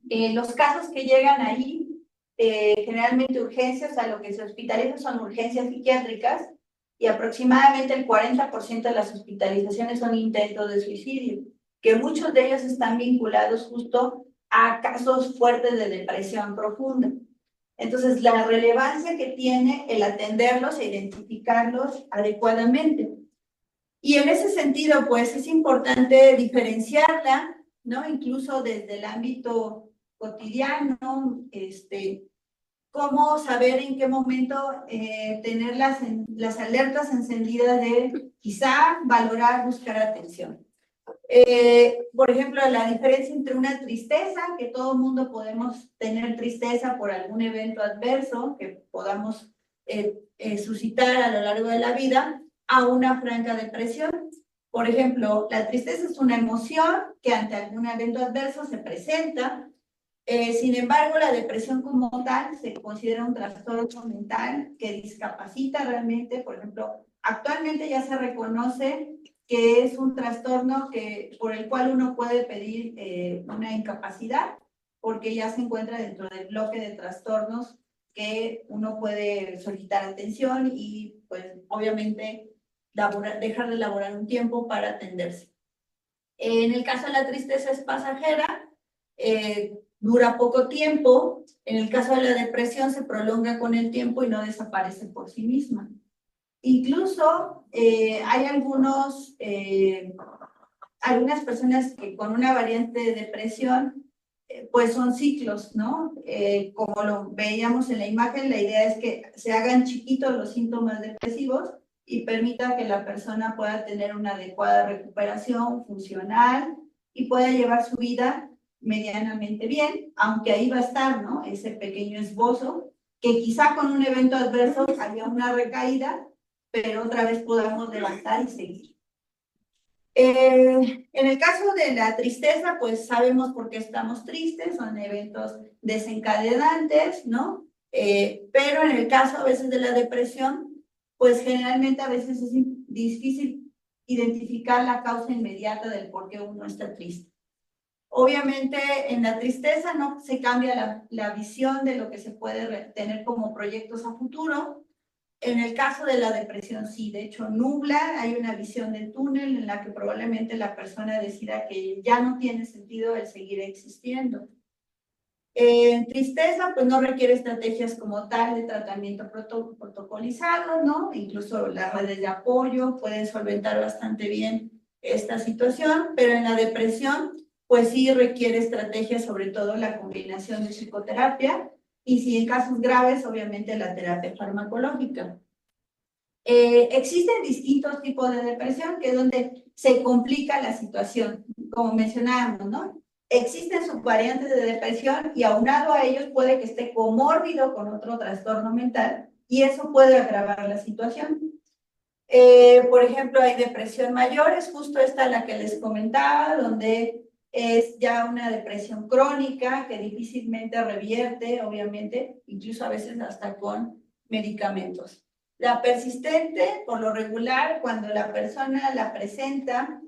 los casos que llegan ahí, generalmente urgencias, a lo que se hospitaliza son urgencias psiquiátricas, y aproximadamente el 40% de las hospitalizaciones son intentos de suicidio, que muchos de ellos están vinculados justo a casos fuertes de depresión profunda. Entonces, la relevancia que tiene el atenderlos e identificarlos adecuadamente. Y en ese sentido, pues, es importante diferenciarla, ¿no? Incluso desde el ámbito cotidiano, cómo saber en qué momento tener las alertas encendidas de quizá valorar, buscar atención. Por ejemplo, la diferencia entre una tristeza, que todo el mundo podemos tener tristeza por algún evento adverso que podamos suscitar a lo largo de la vida, a una franca depresión. Por ejemplo, la tristeza es una emoción que ante algún evento adverso se presenta. Sin embargo, la depresión como tal se considera un trastorno mental que discapacita realmente. Por ejemplo, actualmente ya se reconoce que es un trastorno por el cual uno puede pedir una incapacidad, porque ya se encuentra dentro del bloque de trastornos que uno puede solicitar atención y, pues, obviamente, dejar de laborar un tiempo para atenderse. En el caso de la tristeza es pasajera, dura poco tiempo. En el caso de la depresión se prolonga con el tiempo y no desaparece por sí misma. Incluso hay algunas personas que con una variante de depresión pues son ciclos, ¿no? Como lo veíamos en la imagen, la idea es que se hagan chiquitos los síntomas depresivos y permita que la persona pueda tener una adecuada recuperación funcional y pueda llevar su vida medianamente bien, aunque ahí va a estar, ¿no? Ese pequeño esbozo, que quizá con un evento adverso haya una recaída, pero otra vez podamos levantar y seguir. En el caso de la tristeza, pues sabemos por qué estamos tristes, son eventos desencadenantes, ¿no? Pero en el caso a veces de la depresión, pues generalmente a veces es difícil identificar la causa inmediata del por qué uno está triste. Obviamente en la tristeza no se cambia la visión de lo que se puede tener como proyectos a futuro. En el caso de la depresión, sí, de hecho nubla, hay una visión de túnel en la que probablemente la persona decida que ya no tiene sentido el seguir existiendo. En tristeza, pues no requiere estrategias como tal de tratamiento protocolizado, ¿no? Incluso las redes de apoyo pueden solventar bastante bien esta situación, pero en la depresión, pues sí requiere estrategias, sobre todo la combinación de psicoterapia, y si en casos graves, obviamente la terapia farmacológica. Existen distintos tipos de depresión, que es donde se complica la situación, como mencionábamos, ¿no? Existen subvariantes de depresión y aunado a ellos puede que esté comórbido con otro trastorno mental y eso puede agravar la situación. Por ejemplo, hay depresión mayor, es justo esta la que les comentaba, donde es ya una depresión crónica que difícilmente revierte, obviamente, incluso a veces hasta con medicamentos. La persistente, por lo regular, cuando la persona la presenta,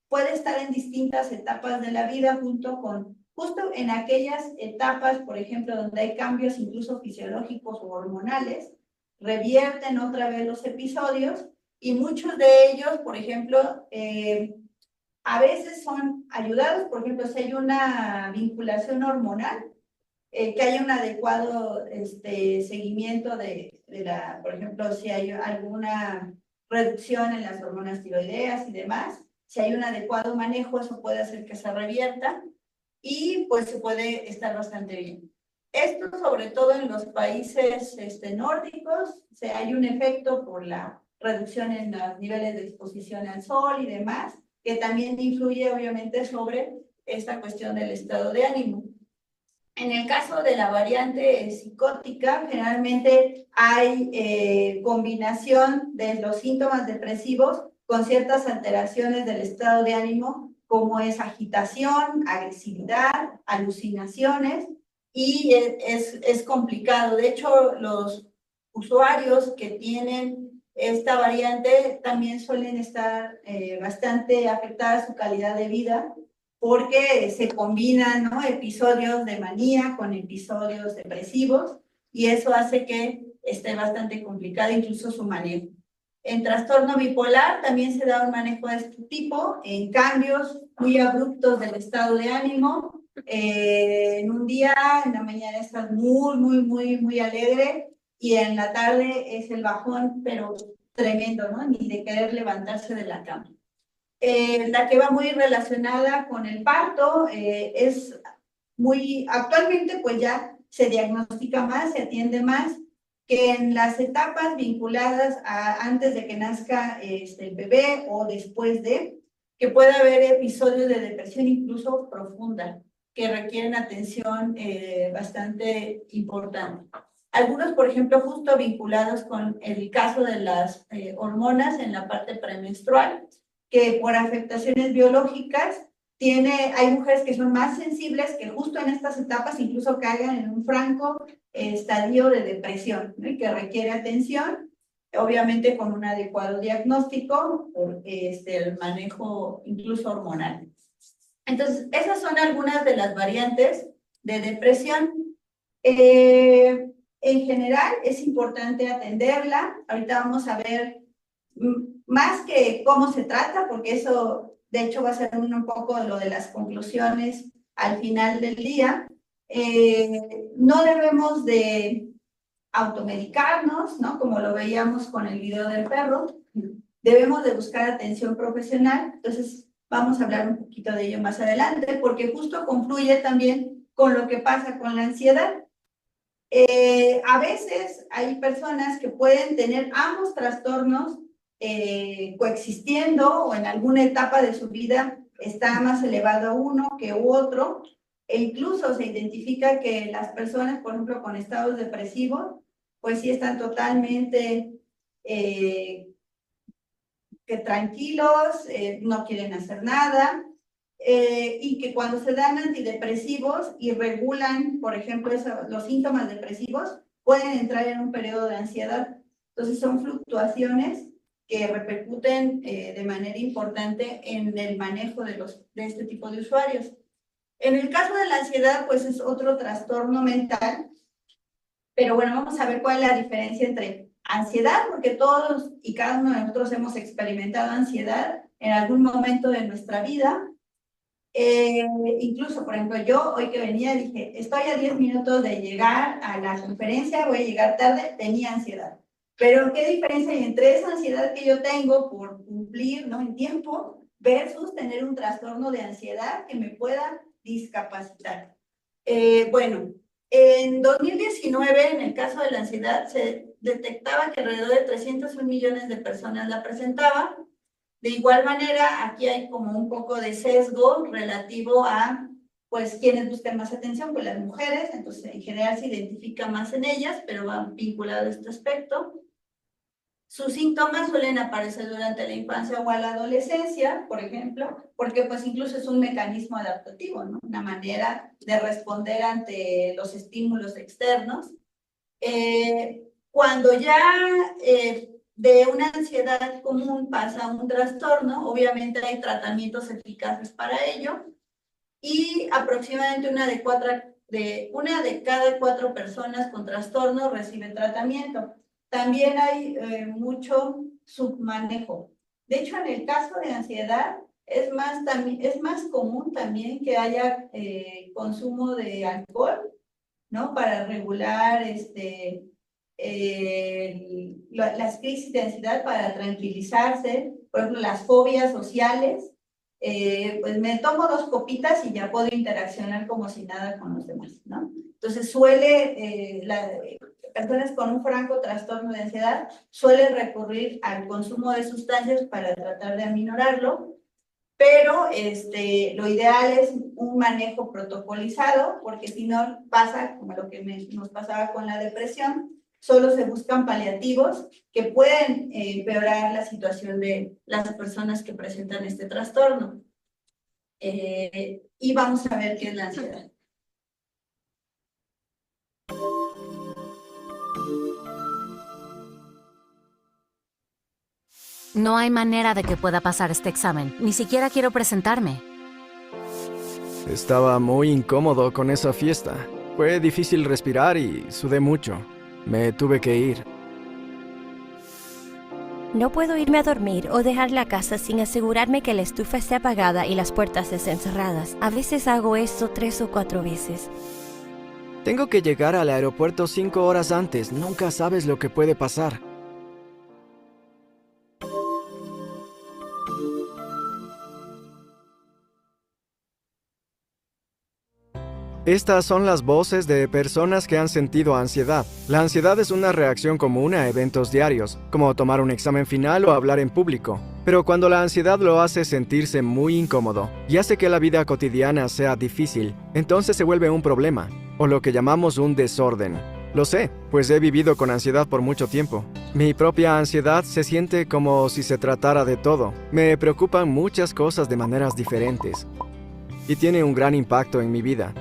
puede estar en distintas etapas de la vida justo en aquellas etapas, por ejemplo, donde hay cambios incluso fisiológicos o hormonales, revierten otra vez los episodios y muchos de ellos, por ejemplo, a veces son ayudados, por ejemplo, si hay una vinculación hormonal, que haya un adecuado seguimiento por ejemplo, si hay alguna reducción en las hormonas tiroideas y demás, si hay un adecuado manejo, eso puede hacer que se revierta y pues se puede estar bastante bien. Esto sobre todo en los países nórdicos, hay un efecto por la reducción en los niveles de exposición al sol y demás, que también influye obviamente sobre esta cuestión del estado de ánimo. En el caso de la variante psicótica, generalmente hay combinación de los síntomas depresivos con ciertas alteraciones del estado de ánimo, como es agitación, agresividad, alucinaciones, y es complicado. De hecho, los usuarios que tienen esta variante también suelen estar bastante afectada su calidad de vida, porque se combinan, ¿no?, episodios de manía con episodios depresivos y eso hace que esté bastante complicado incluso su manejo. En trastorno bipolar también se da un manejo de este tipo, en cambios muy abruptos del estado de ánimo. En un día, en la mañana estás muy alegre y en la tarde es el bajón, pero tremendo, ¿no? Ni de querer levantarse de la cama. La que va muy relacionada con el parto, actualmente pues ya se diagnostica más, se atiende más, que en las etapas vinculadas a antes de que nazca el bebé o después de, que puede haber episodios de depresión incluso profunda, que requieren atención bastante importante. Algunos, por ejemplo, justo vinculados con el caso de las hormonas en la parte premenstrual, que por afectaciones biológicas hay mujeres que son más sensibles, que justo en estas etapas incluso caigan en un franco estadio de depresión, ¿no? Y que requiere atención, obviamente con un adecuado diagnóstico, el manejo incluso hormonal. Entonces, esas son algunas de las variantes de depresión. En general, es importante atenderla. Ahorita vamos a ver más que cómo se trata, porque eso de hecho va a ser un poco lo de las conclusiones al final del día. No debemos de automedicarnos, ¿no? Como lo veíamos con el video del perro. Debemos de buscar atención profesional. Entonces vamos a hablar un poquito de ello más adelante, porque justo confluye también con lo que pasa con la ansiedad. A veces hay personas que pueden tener ambos trastornos coexistiendo, o en alguna etapa de su vida está más elevado uno que otro, e incluso se identifica que las personas, por ejemplo, con estados depresivos, pues sí están totalmente que tranquilos, no quieren hacer nada, y que cuando se dan antidepresivos y regulan, por ejemplo, los síntomas depresivos, pueden entrar en un periodo de ansiedad. Entonces son fluctuaciones que repercuten de manera importante en el manejo de este tipo de usuarios. En el caso de la ansiedad, pues es otro trastorno mental, pero bueno, vamos a ver cuál es la diferencia entre ansiedad, porque todos y cada uno de nosotros hemos experimentado ansiedad en algún momento de nuestra vida. Incluso, por ejemplo, yo hoy que venía dije, estoy a 10 minutos de llegar a la conferencia, voy a llegar tarde, tenía ansiedad. Pero ¿qué diferencia hay entre esa ansiedad que yo tengo por cumplir, ¿no?, en tiempo versus tener un trastorno de ansiedad que me pueda discapacitar? Bueno, en 2019, en el caso de la ansiedad, se detectaba que alrededor de 301 millones de personas la presentaban. De igual manera, aquí hay como un poco de sesgo relativo a, pues, quienes buscan más atención, pues las mujeres, entonces en general se identifica más en ellas, pero va vinculado a este aspecto. Sus síntomas suelen aparecer durante la infancia o a la adolescencia, por ejemplo, porque pues incluso es un mecanismo adaptativo, ¿no? Una manera de responder ante los estímulos externos. Cuando ya de una ansiedad común pasa a un trastorno, obviamente hay tratamientos eficaces para ello, y aproximadamente una de cada 4 personas con trastorno recibe tratamiento. También hay mucho submanejo. De hecho, en el caso de ansiedad, es más común también que haya consumo de alcohol, ¿no? Para regular las crisis de ansiedad, para tranquilizarse. Por ejemplo, las fobias sociales, pues me tomo 2 copitas y ya puedo interaccionar como si nada con los demás, ¿no? Entonces personas con un franco trastorno de ansiedad suelen recurrir al consumo de sustancias para tratar de aminorarlo, pero lo ideal es un manejo protocolizado, porque si no pasa como lo que nos pasaba con la depresión, solo se buscan paliativos que pueden empeorar la situación de las personas que presentan este trastorno. Y vamos a ver qué es la ansiedad. No hay manera de que pueda pasar este examen. Ni siquiera quiero presentarme. Estaba muy incómodo con esa fiesta. Fue difícil respirar y sudé mucho. Me tuve que ir. No puedo irme a dormir o dejar la casa sin asegurarme que la estufa esté apagada y las puertas estén cerradas. A veces hago esto 3 o 4 veces. Tengo que llegar al aeropuerto 5 horas antes. Nunca sabes lo que puede pasar. Estas son las voces de personas que han sentido ansiedad. La ansiedad es una reacción común a eventos diarios, como tomar un examen final o hablar en público. Pero cuando la ansiedad lo hace sentirse muy incómodo y hace que la vida cotidiana sea difícil, entonces se vuelve un problema, o lo que llamamos un desorden. Lo sé, pues he vivido con ansiedad por mucho tiempo. Mi propia ansiedad se siente como si se tratara de todo. Me preocupan muchas cosas de maneras diferentes y tiene un gran impacto en mi vida.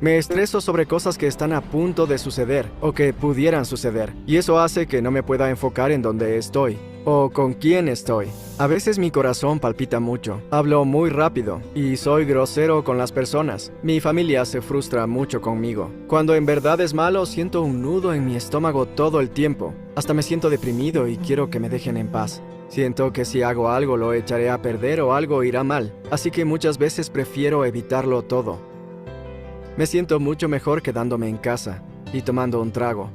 Me estreso sobre cosas que están a punto de suceder o que pudieran suceder, y eso hace que no me pueda enfocar en dónde estoy o con quién estoy. A veces mi corazón palpita mucho, hablo muy rápido y soy grosero con las personas. Mi familia se frustra mucho conmigo. Cuando en verdad es malo, siento un nudo en mi estómago todo el tiempo. Hasta me siento deprimido y quiero que me dejen en paz. Siento que si hago algo lo echaré a perder o algo irá mal, así que muchas veces prefiero evitarlo todo. Me siento mucho mejor quedándome en casa y tomando un trago.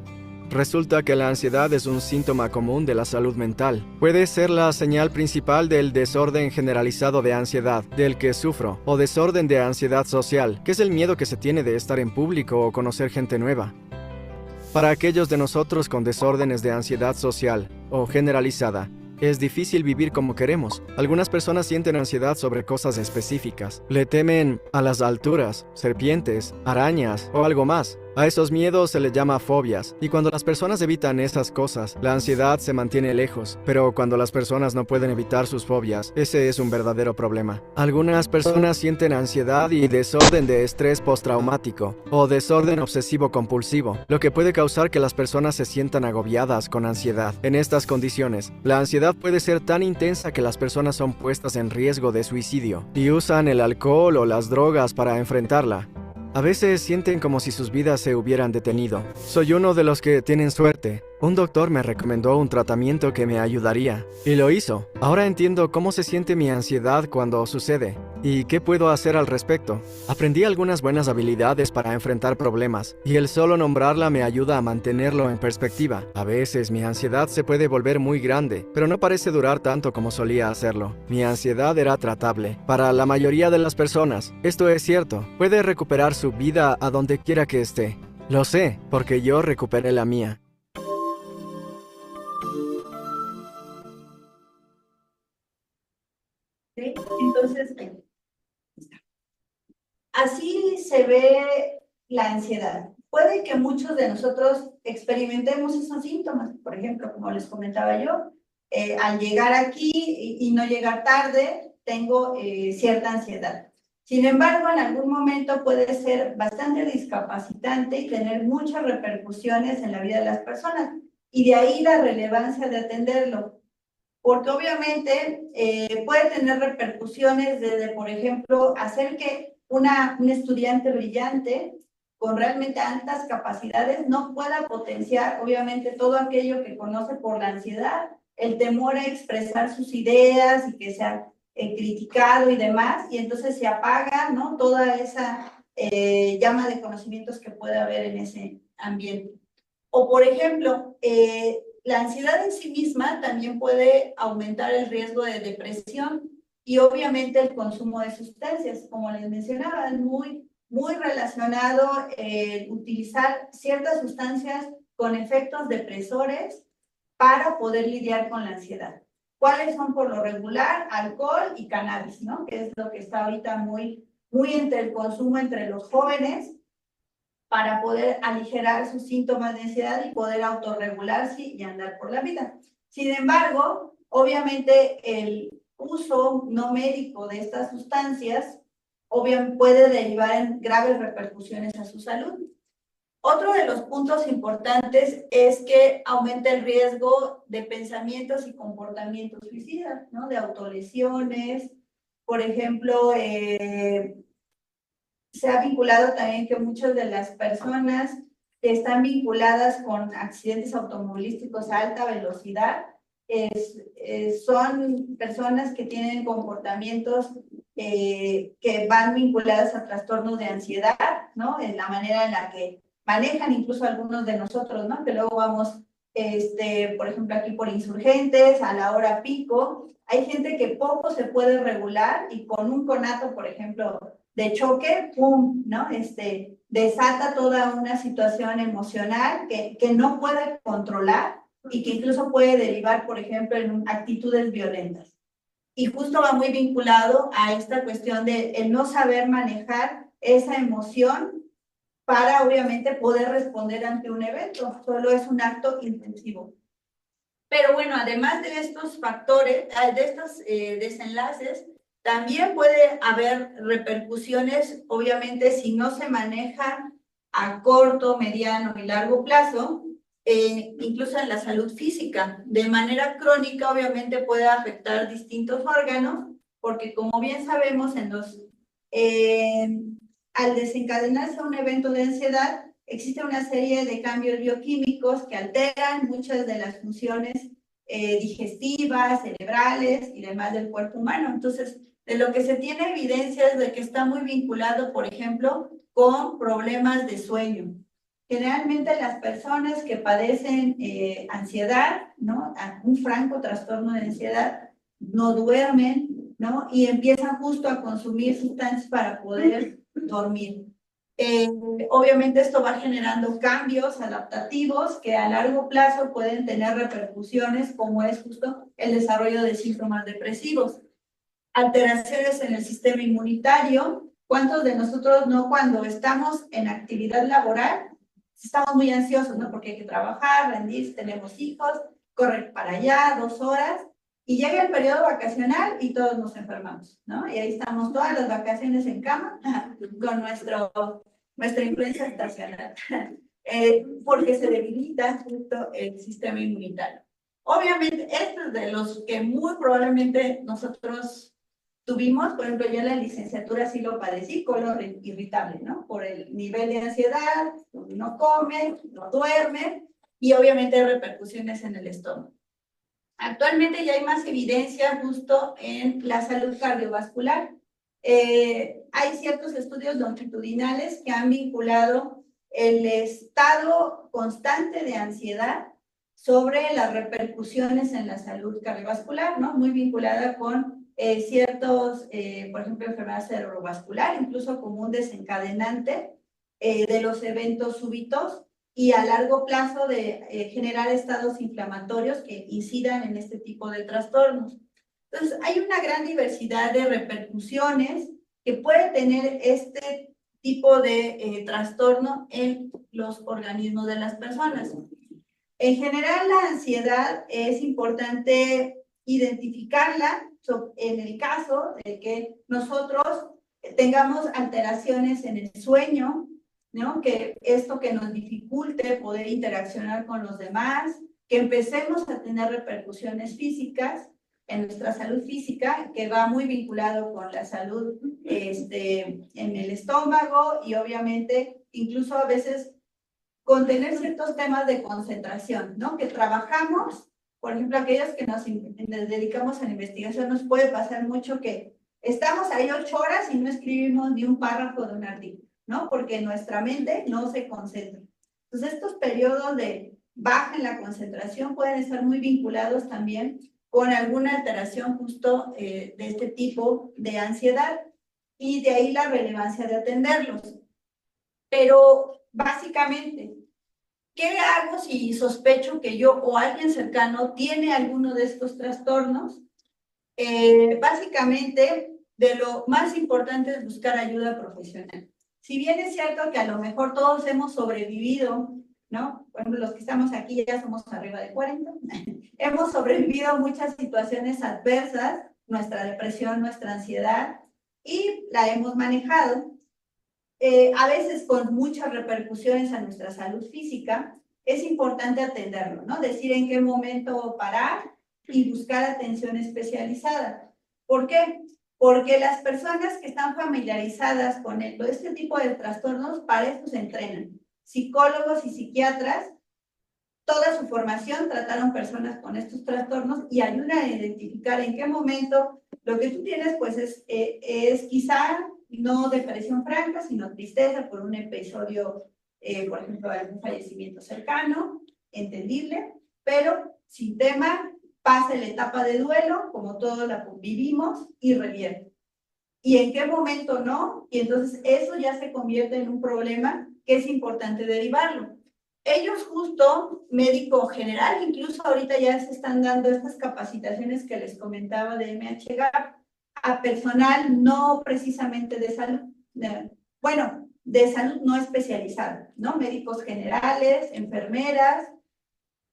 Resulta que la ansiedad es un síntoma común de la salud mental. Puede ser la señal principal del desorden generalizado de ansiedad, del que sufro, o desorden de ansiedad social, que es el miedo que se tiene de estar en público o conocer gente nueva. Para aquellos de nosotros con desórdenes de ansiedad social o generalizada, es difícil vivir como queremos. Algunas personas sienten ansiedad sobre cosas específicas. Le temen a las alturas, serpientes, arañas o algo más. A esos miedos se les llama fobias, y cuando las personas evitan esas cosas, la ansiedad se mantiene lejos. Pero cuando las personas no pueden evitar sus fobias, ese es un verdadero problema. Algunas personas sienten ansiedad y desorden de estrés postraumático o desorden obsesivo-compulsivo, lo que puede causar que las personas se sientan agobiadas con ansiedad. En estas condiciones, la ansiedad puede ser tan intensa que las personas son puestas en riesgo de suicidio y usan el alcohol o las drogas para enfrentarla. A veces sienten como si sus vidas se hubieran detenido. Soy uno de los que tienen suerte. Un doctor me recomendó un tratamiento que me ayudaría, y lo hizo. Ahora entiendo cómo se siente mi ansiedad cuando sucede, y qué puedo hacer al respecto. Aprendí algunas buenas habilidades para enfrentar problemas, y el solo nombrarla me ayuda a mantenerlo en perspectiva. A veces mi ansiedad se puede volver muy grande, pero no parece durar tanto como solía hacerlo. Mi ansiedad era tratable. Para la mayoría de las personas, esto es cierto. Puede recuperar su vida a donde quiera que esté. Lo sé, porque yo recuperé la mía. ¿Sí? Entonces, así se ve la ansiedad. Puede que muchos de nosotros experimentemos esos síntomas. Por ejemplo, como les comentaba yo, al llegar aquí y no llegar tarde, tengo cierta ansiedad. Sin embargo, en algún momento puede ser bastante discapacitante y tener muchas repercusiones en la vida de las personas. Y de ahí la relevancia de atenderlo. Porque obviamente puede tener repercusiones desde, por ejemplo, hacer que un estudiante brillante con realmente altas capacidades no pueda potenciar, obviamente, todo aquello que conoce por la ansiedad, el temor a expresar sus ideas y que sea criticado y demás, y entonces se apaga, ¿no?, toda esa llama de conocimientos que puede haber en ese ambiente. O, por ejemplo, la ansiedad en sí misma también puede aumentar el riesgo de depresión y obviamente el consumo de sustancias, como les mencionaba, es muy relacionado utilizar ciertas sustancias con efectos depresores para poder lidiar con la ansiedad. ¿Cuáles son por lo regular? Alcohol y cannabis, ¿no? Que es lo que está ahorita muy entre el consumo entre los jóvenes, para poder aligerar sus síntomas de ansiedad y poder autorregularse y andar por la vida. Sin embargo, obviamente el uso no médico de estas sustancias obviamente puede derivar en graves repercusiones a su salud. Otro de los puntos importantes es que aumenta el riesgo de pensamientos y comportamientos suicidas, ¿no? De autolesiones, por ejemplo, se ha vinculado también que muchas de las personas que están vinculadas con accidentes automovilísticos a alta velocidad son personas que tienen comportamientos que van vinculados a trastornos de ansiedad, ¿no? En la manera en la que manejan incluso algunos de nosotros, ¿no? Que luego vamos, por ejemplo, aquí por Insurgentes, a la hora pico. Hay gente que poco se puede regular y con un conato, por ejemplo, de choque, ¡pum!, ¿no? Desata toda una situación emocional que no puede controlar y que incluso puede derivar, por ejemplo, en actitudes violentas. Y justo va muy vinculado a esta cuestión de el no saber manejar esa emoción para obviamente poder responder ante un evento, solo es un acto intensivo. Pero bueno, además de estos factores, de estos desenlaces, también puede haber repercusiones, obviamente, si no se maneja a corto, mediano y largo plazo, incluso en la salud física. De manera crónica, obviamente, puede afectar distintos órganos, porque como bien sabemos, al desencadenarse un evento de ansiedad, existe una serie de cambios bioquímicos que alteran muchas de las funciones digestivas, cerebrales y demás del cuerpo humano. Entonces, de lo que se tiene evidencia es de que está muy vinculado, por ejemplo, con problemas de sueño. Generalmente las personas que padecen ansiedad, ¿no? Un franco trastorno de ansiedad, no duermen, ¿no? Y empiezan justo a consumir sustancias para poder dormir. Obviamente esto va generando cambios adaptativos que a largo plazo pueden tener repercusiones, como es justo el desarrollo de síntomas depresivos. Alteraciones en el sistema inmunitario. ¿Cuántos de nosotros no, cuando estamos en actividad laboral, estamos muy ansiosos, ¿no? Porque hay que trabajar, rendir, tenemos hijos, correr para allá 2 horas, y llega el periodo vacacional y todos nos enfermamos, ¿no? Y ahí estamos todas las vacaciones en cama con nuestra influencia estacional, porque se debilita justo el sistema inmunitario. Obviamente, estos de los que muy probablemente nosotros tuvimos, por ejemplo, yo en la licenciatura sí lo padecí, colon irritable, ¿no? Por el nivel de ansiedad, no come, no duerme, y obviamente hay repercusiones en el estómago. Actualmente ya hay más evidencia justo en la salud cardiovascular. Hay ciertos estudios longitudinales que han vinculado el estado constante de ansiedad sobre las repercusiones en la salud cardiovascular, ¿no? Muy vinculada con ciertos, por ejemplo, enfermedad cerebrovascular, incluso como un desencadenante de los eventos súbitos, y a largo plazo de generar estados inflamatorios que incidan en este tipo de trastornos. Entonces, hay una gran diversidad de repercusiones que puede tener este tipo de trastorno en los organismos de las personas. En general, la ansiedad es importante identificarla en el caso de que nosotros tengamos alteraciones en el sueño, ¿no? Que esto que nos dificulte poder interaccionar con los demás, que empecemos a tener repercusiones físicas en nuestra salud física, que va muy vinculado con la salud en el estómago, y obviamente incluso a veces con tener ciertos temas de concentración, ¿no? Que trabajamos, por ejemplo, aquellos que nos dedicamos a la investigación, nos puede pasar mucho que estamos ahí 8 horas y no escribimos ni un párrafo de un artículo, ¿no? Porque nuestra mente no se concentra. Entonces, estos periodos de baja en la concentración pueden estar muy vinculados también con alguna alteración justo de este tipo de ansiedad, y de ahí la relevancia de atenderlos. Pero básicamente, ¿qué hago si sospecho que yo o alguien cercano tiene alguno de estos trastornos? Básicamente, de lo más importante es buscar ayuda profesional. Si bien es cierto que a lo mejor todos hemos sobrevivido, ¿no? Por ejemplo, los que estamos aquí ya somos arriba de 40, hemos sobrevivido a muchas situaciones adversas, nuestra depresión, nuestra ansiedad, y la hemos manejado. A veces con muchas repercusiones a nuestra salud física, es importante atenderlo, ¿no? Decir en qué momento parar y buscar atención especializada. ¿Por qué? Porque las personas que están familiarizadas con este tipo de trastornos, para eso se entrenan. Psicólogos y psiquiatras, toda su formación trataron personas con estos trastornos y ayudan a identificar en qué momento lo que tú tienes, pues es quizá no depresión franca, sino tristeza por un episodio, por ejemplo, algún fallecimiento cercano, entendible, pero sin tema, pasa la etapa de duelo, como todos la vivimos, y revierte. ¿Y en qué momento no? Y entonces eso ya se convierte en un problema que es importante derivarlo. Ellos justo, médico general, incluso ahorita ya se están dando estas capacitaciones que les comentaba de MHGAP a personal no precisamente de salud. Bueno, de salud no especializada, ¿no? Médicos generales, enfermeras,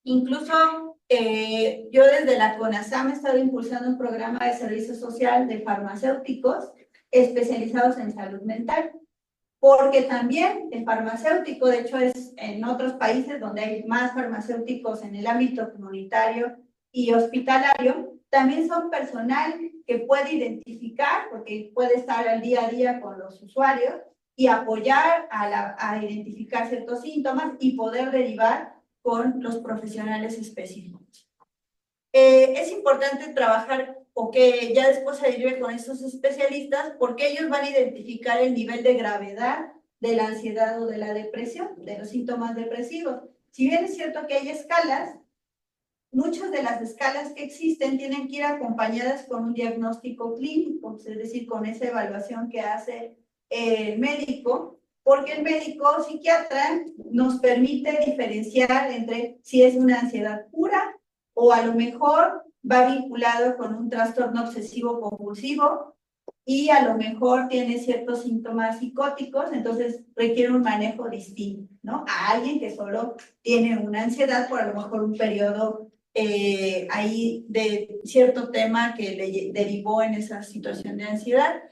incluso yo desde la CONASAM he estado impulsando un programa de servicio social de farmacéuticos especializados en salud mental, porque también el farmacéutico, de hecho es en otros países donde hay más farmacéuticos en el ámbito comunitario y hospitalario, también son personal que puede identificar, porque puede estar al día a día con los usuarios y apoyar a identificar ciertos síntomas y poder derivar con los profesionales específicos. Es importante trabajar o que ya después se derive con estos especialistas porque ellos van a identificar el nivel de gravedad de la ansiedad o de la depresión, de los síntomas depresivos. Si bien es cierto que hay escalas, muchas de las escalas que existen tienen que ir acompañadas con un diagnóstico clínico, es decir, con esa evaluación que hace el médico, porque el médico psiquiatra nos permite diferenciar entre si es una ansiedad pura o a lo mejor va vinculado con un trastorno obsesivo compulsivo y a lo mejor tiene ciertos síntomas psicóticos, entonces requiere un manejo distinto, ¿no? A alguien que solo tiene una ansiedad por a lo mejor un periodo ahí de cierto tema que le derivó en esa situación de ansiedad.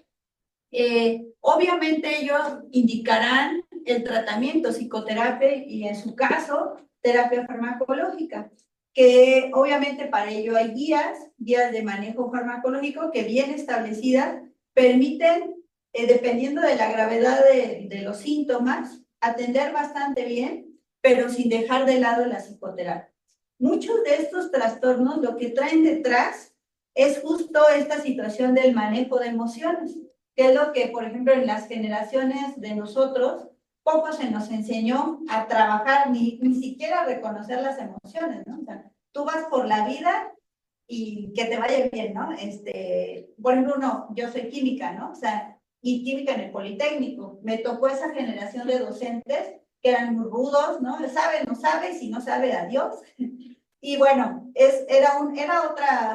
Obviamente ellos indicarán el tratamiento, psicoterapia y en su caso, terapia farmacológica, que obviamente para ello hay guías de manejo farmacológico que bien establecidas permiten, dependiendo de la gravedad de los síntomas, atender bastante bien, pero sin dejar de lado la psicoterapia. Muchos de estos trastornos lo que traen detrás es justo esta situación del manejo de emociones, que es lo que, por ejemplo, en las generaciones de nosotros, poco se nos enseñó a trabajar, ni siquiera a reconocer las emociones, ¿no? O sea, tú vas por la vida y que te vaya bien, ¿no? Por ejemplo, yo soy química, ¿no? O sea, y química en el Politécnico. Me tocó esa generación de docentes que eran muy rudos, ¿no? Sabe, no sabe, si no sabe, adiós. Y bueno, era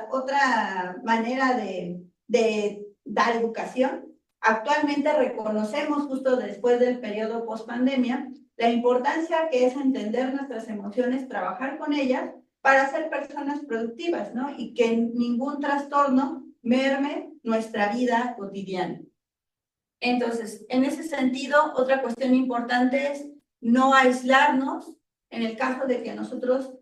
otra manera de dar educación. Actualmente reconocemos, justo después del periodo post-pandemia, la importancia que es entender nuestras emociones, trabajar con ellas para ser personas productivas, ¿no? Y que ningún trastorno merme nuestra vida cotidiana. Entonces, en ese sentido, otra cuestión importante es no aislarnos en el caso de que nosotros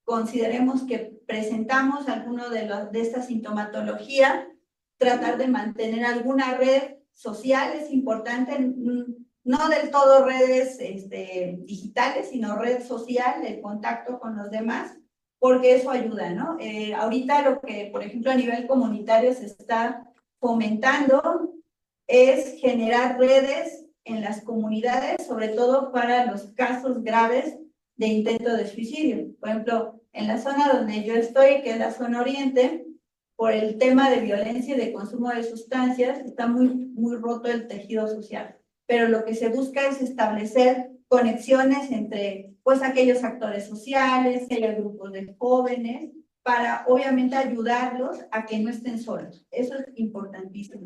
consideremos que presentamos alguno de esta sintomatología, tratar de mantener alguna red social es importante, no del todo redes digitales, sino red social, el contacto con los demás, porque eso ayuda, ¿no? Ahorita lo que, por ejemplo, a nivel comunitario se está fomentando es generar redes en las comunidades, sobre todo para los casos graves de intento de suicidio. Por ejemplo, en la zona donde yo estoy, que es la zona oriente, por el tema de violencia y de consumo de sustancias, está muy roto el tejido social. Pero lo que se busca es establecer conexiones entre, pues, aquellos actores sociales, aquellos grupos de jóvenes, para, obviamente, ayudarlos a que no estén solos. Eso es importantísimo.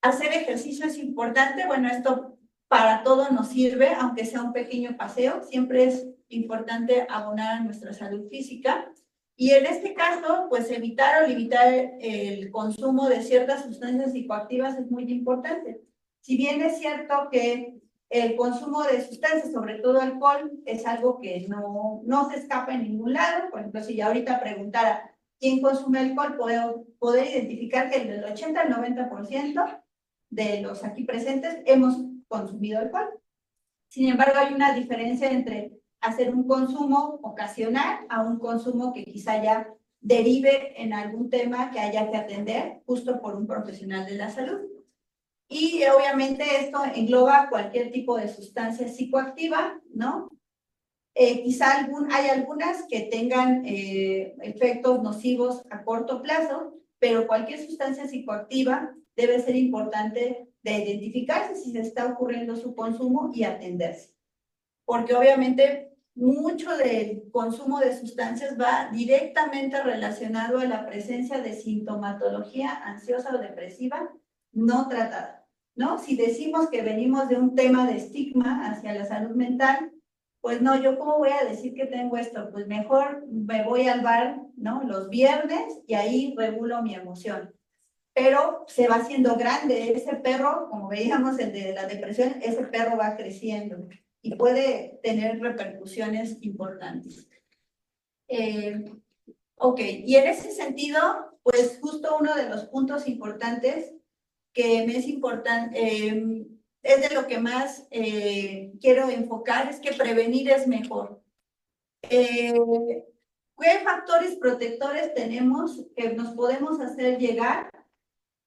Hacer ejercicio es importante, bueno, esto para todo nos sirve, aunque sea un pequeño paseo, siempre es importante abonar a nuestra salud física. Y en este caso, pues evitar o limitar el consumo de ciertas sustancias psicoactivas es muy importante. Si bien es cierto que el consumo de sustancias, sobre todo alcohol, es algo que no se escapa en ningún lado. Por ejemplo, si ya ahorita preguntara quién consume alcohol, poder identificar que del 80 al 90% de los aquí presentes hemos consumido alcohol. Sin embargo, hay una diferencia entre hacer un consumo ocasional a un consumo que quizá ya derive en algún tema que haya que atender justo por un profesional de la salud. Y obviamente esto engloba cualquier tipo de sustancia psicoactiva, ¿no? Quizá hay algunas que tengan efectos nocivos a corto plazo, pero cualquier sustancia psicoactiva debe ser importante de identificarse si se está ocurriendo su consumo y atenderse. Porque obviamente mucho del consumo de sustancias va directamente relacionado a la presencia de sintomatología ansiosa o depresiva no tratada. ¿no? Si decimos que venimos de un tema de estigma hacia la salud mental, pues no, yo cómo voy a decir que tengo esto, pues mejor me voy al bar, ¿no? Los viernes y ahí regulo mi emoción. Pero se va haciendo grande ese perro, como veíamos el de la depresión, ese perro va creciendo y puede tener repercusiones importantes. Ok, y en ese sentido, pues justo uno de los puntos importantes que me es importante, es de lo que más quiero enfocar, es que prevenir es mejor. ¿Qué factores protectores tenemos que nos podemos hacer llegar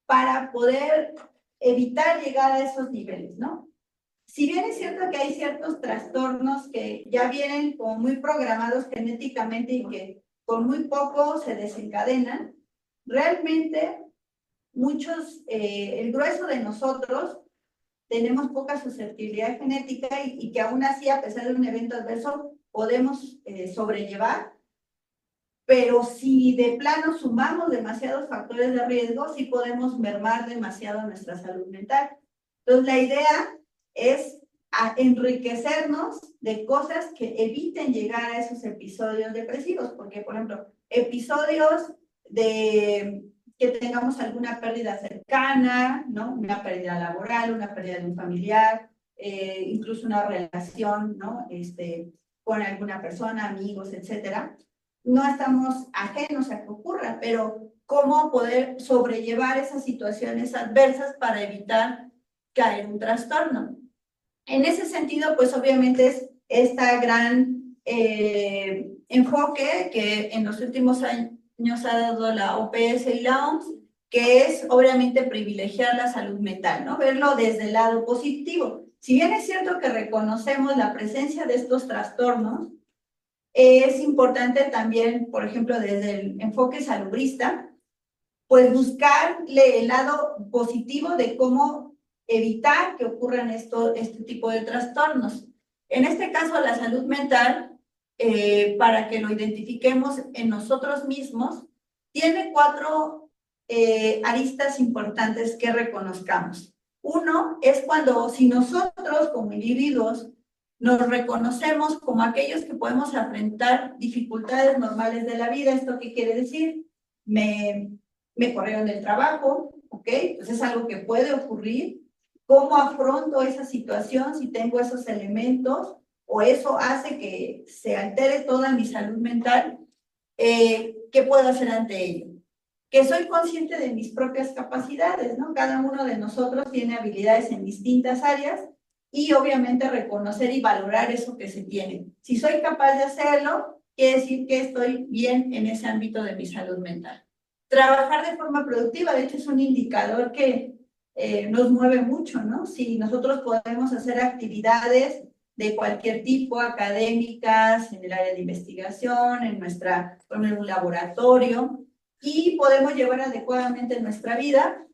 para poder evitar llegar a esos niveles, ¿no? Si bien es cierto que hay ciertos trastornos que ya vienen como muy programados genéticamente y que con muy poco se desencadenan, realmente muchos, el grueso de nosotros tenemos poca susceptibilidad genética y que aún así, a pesar de un evento adverso, podemos sobrellevar. Pero si de plano sumamos demasiados factores de riesgo, sí podemos mermar demasiado nuestra salud mental. Entonces, la idea es enriquecernos de cosas que eviten llegar a esos episodios depresivos, porque, por ejemplo, episodios de que tengamos alguna pérdida cercana, ¿no? Una pérdida laboral, una pérdida de un familiar, incluso una relación, ¿no? Con alguna persona, amigos, etcétera. No estamos ajenos a que ocurra, pero cómo poder sobrellevar esas situaciones adversas para evitar caer en un trastorno. En ese sentido, pues obviamente es esta gran enfoque que en los últimos años ha dado la OPS y la OMS, que es obviamente privilegiar la salud mental, ¿no? Verlo desde el lado positivo. Si bien es cierto que reconocemos la presencia de estos trastornos, es importante también, por ejemplo, desde el enfoque salubrista, pues buscarle el lado positivo de cómo evitar que ocurran este tipo de trastornos. En este caso, la salud mental, para que lo identifiquemos en nosotros mismos, tiene 4 aristas importantes que reconozcamos. Uno es cuando, si nosotros como individuos nos reconocemos como aquellos que podemos enfrentar dificultades normales de la vida. ¿Esto qué quiere decir? Me corrieron del trabajo, ¿ok? Pues es algo que puede ocurrir. ¿Cómo afronto esa situación si tengo esos elementos o eso hace que se altere toda mi salud mental? ¿Qué puedo hacer ante ello? Que soy consciente de mis propias capacidades, ¿no? Cada uno de nosotros tiene habilidades en distintas áreas y obviamente reconocer y valorar eso que se tiene. Si soy capaz de hacerlo, quiere decir que estoy bien en ese ámbito de mi salud mental. Trabajar de forma productiva, de hecho, es un indicador que nos mueve mucho, ¿no? Si nosotros podemos hacer actividades de cualquier tipo, académicas, en el área de investigación, en un laboratorio, y podemos llevar adecuadamente nuestra vida,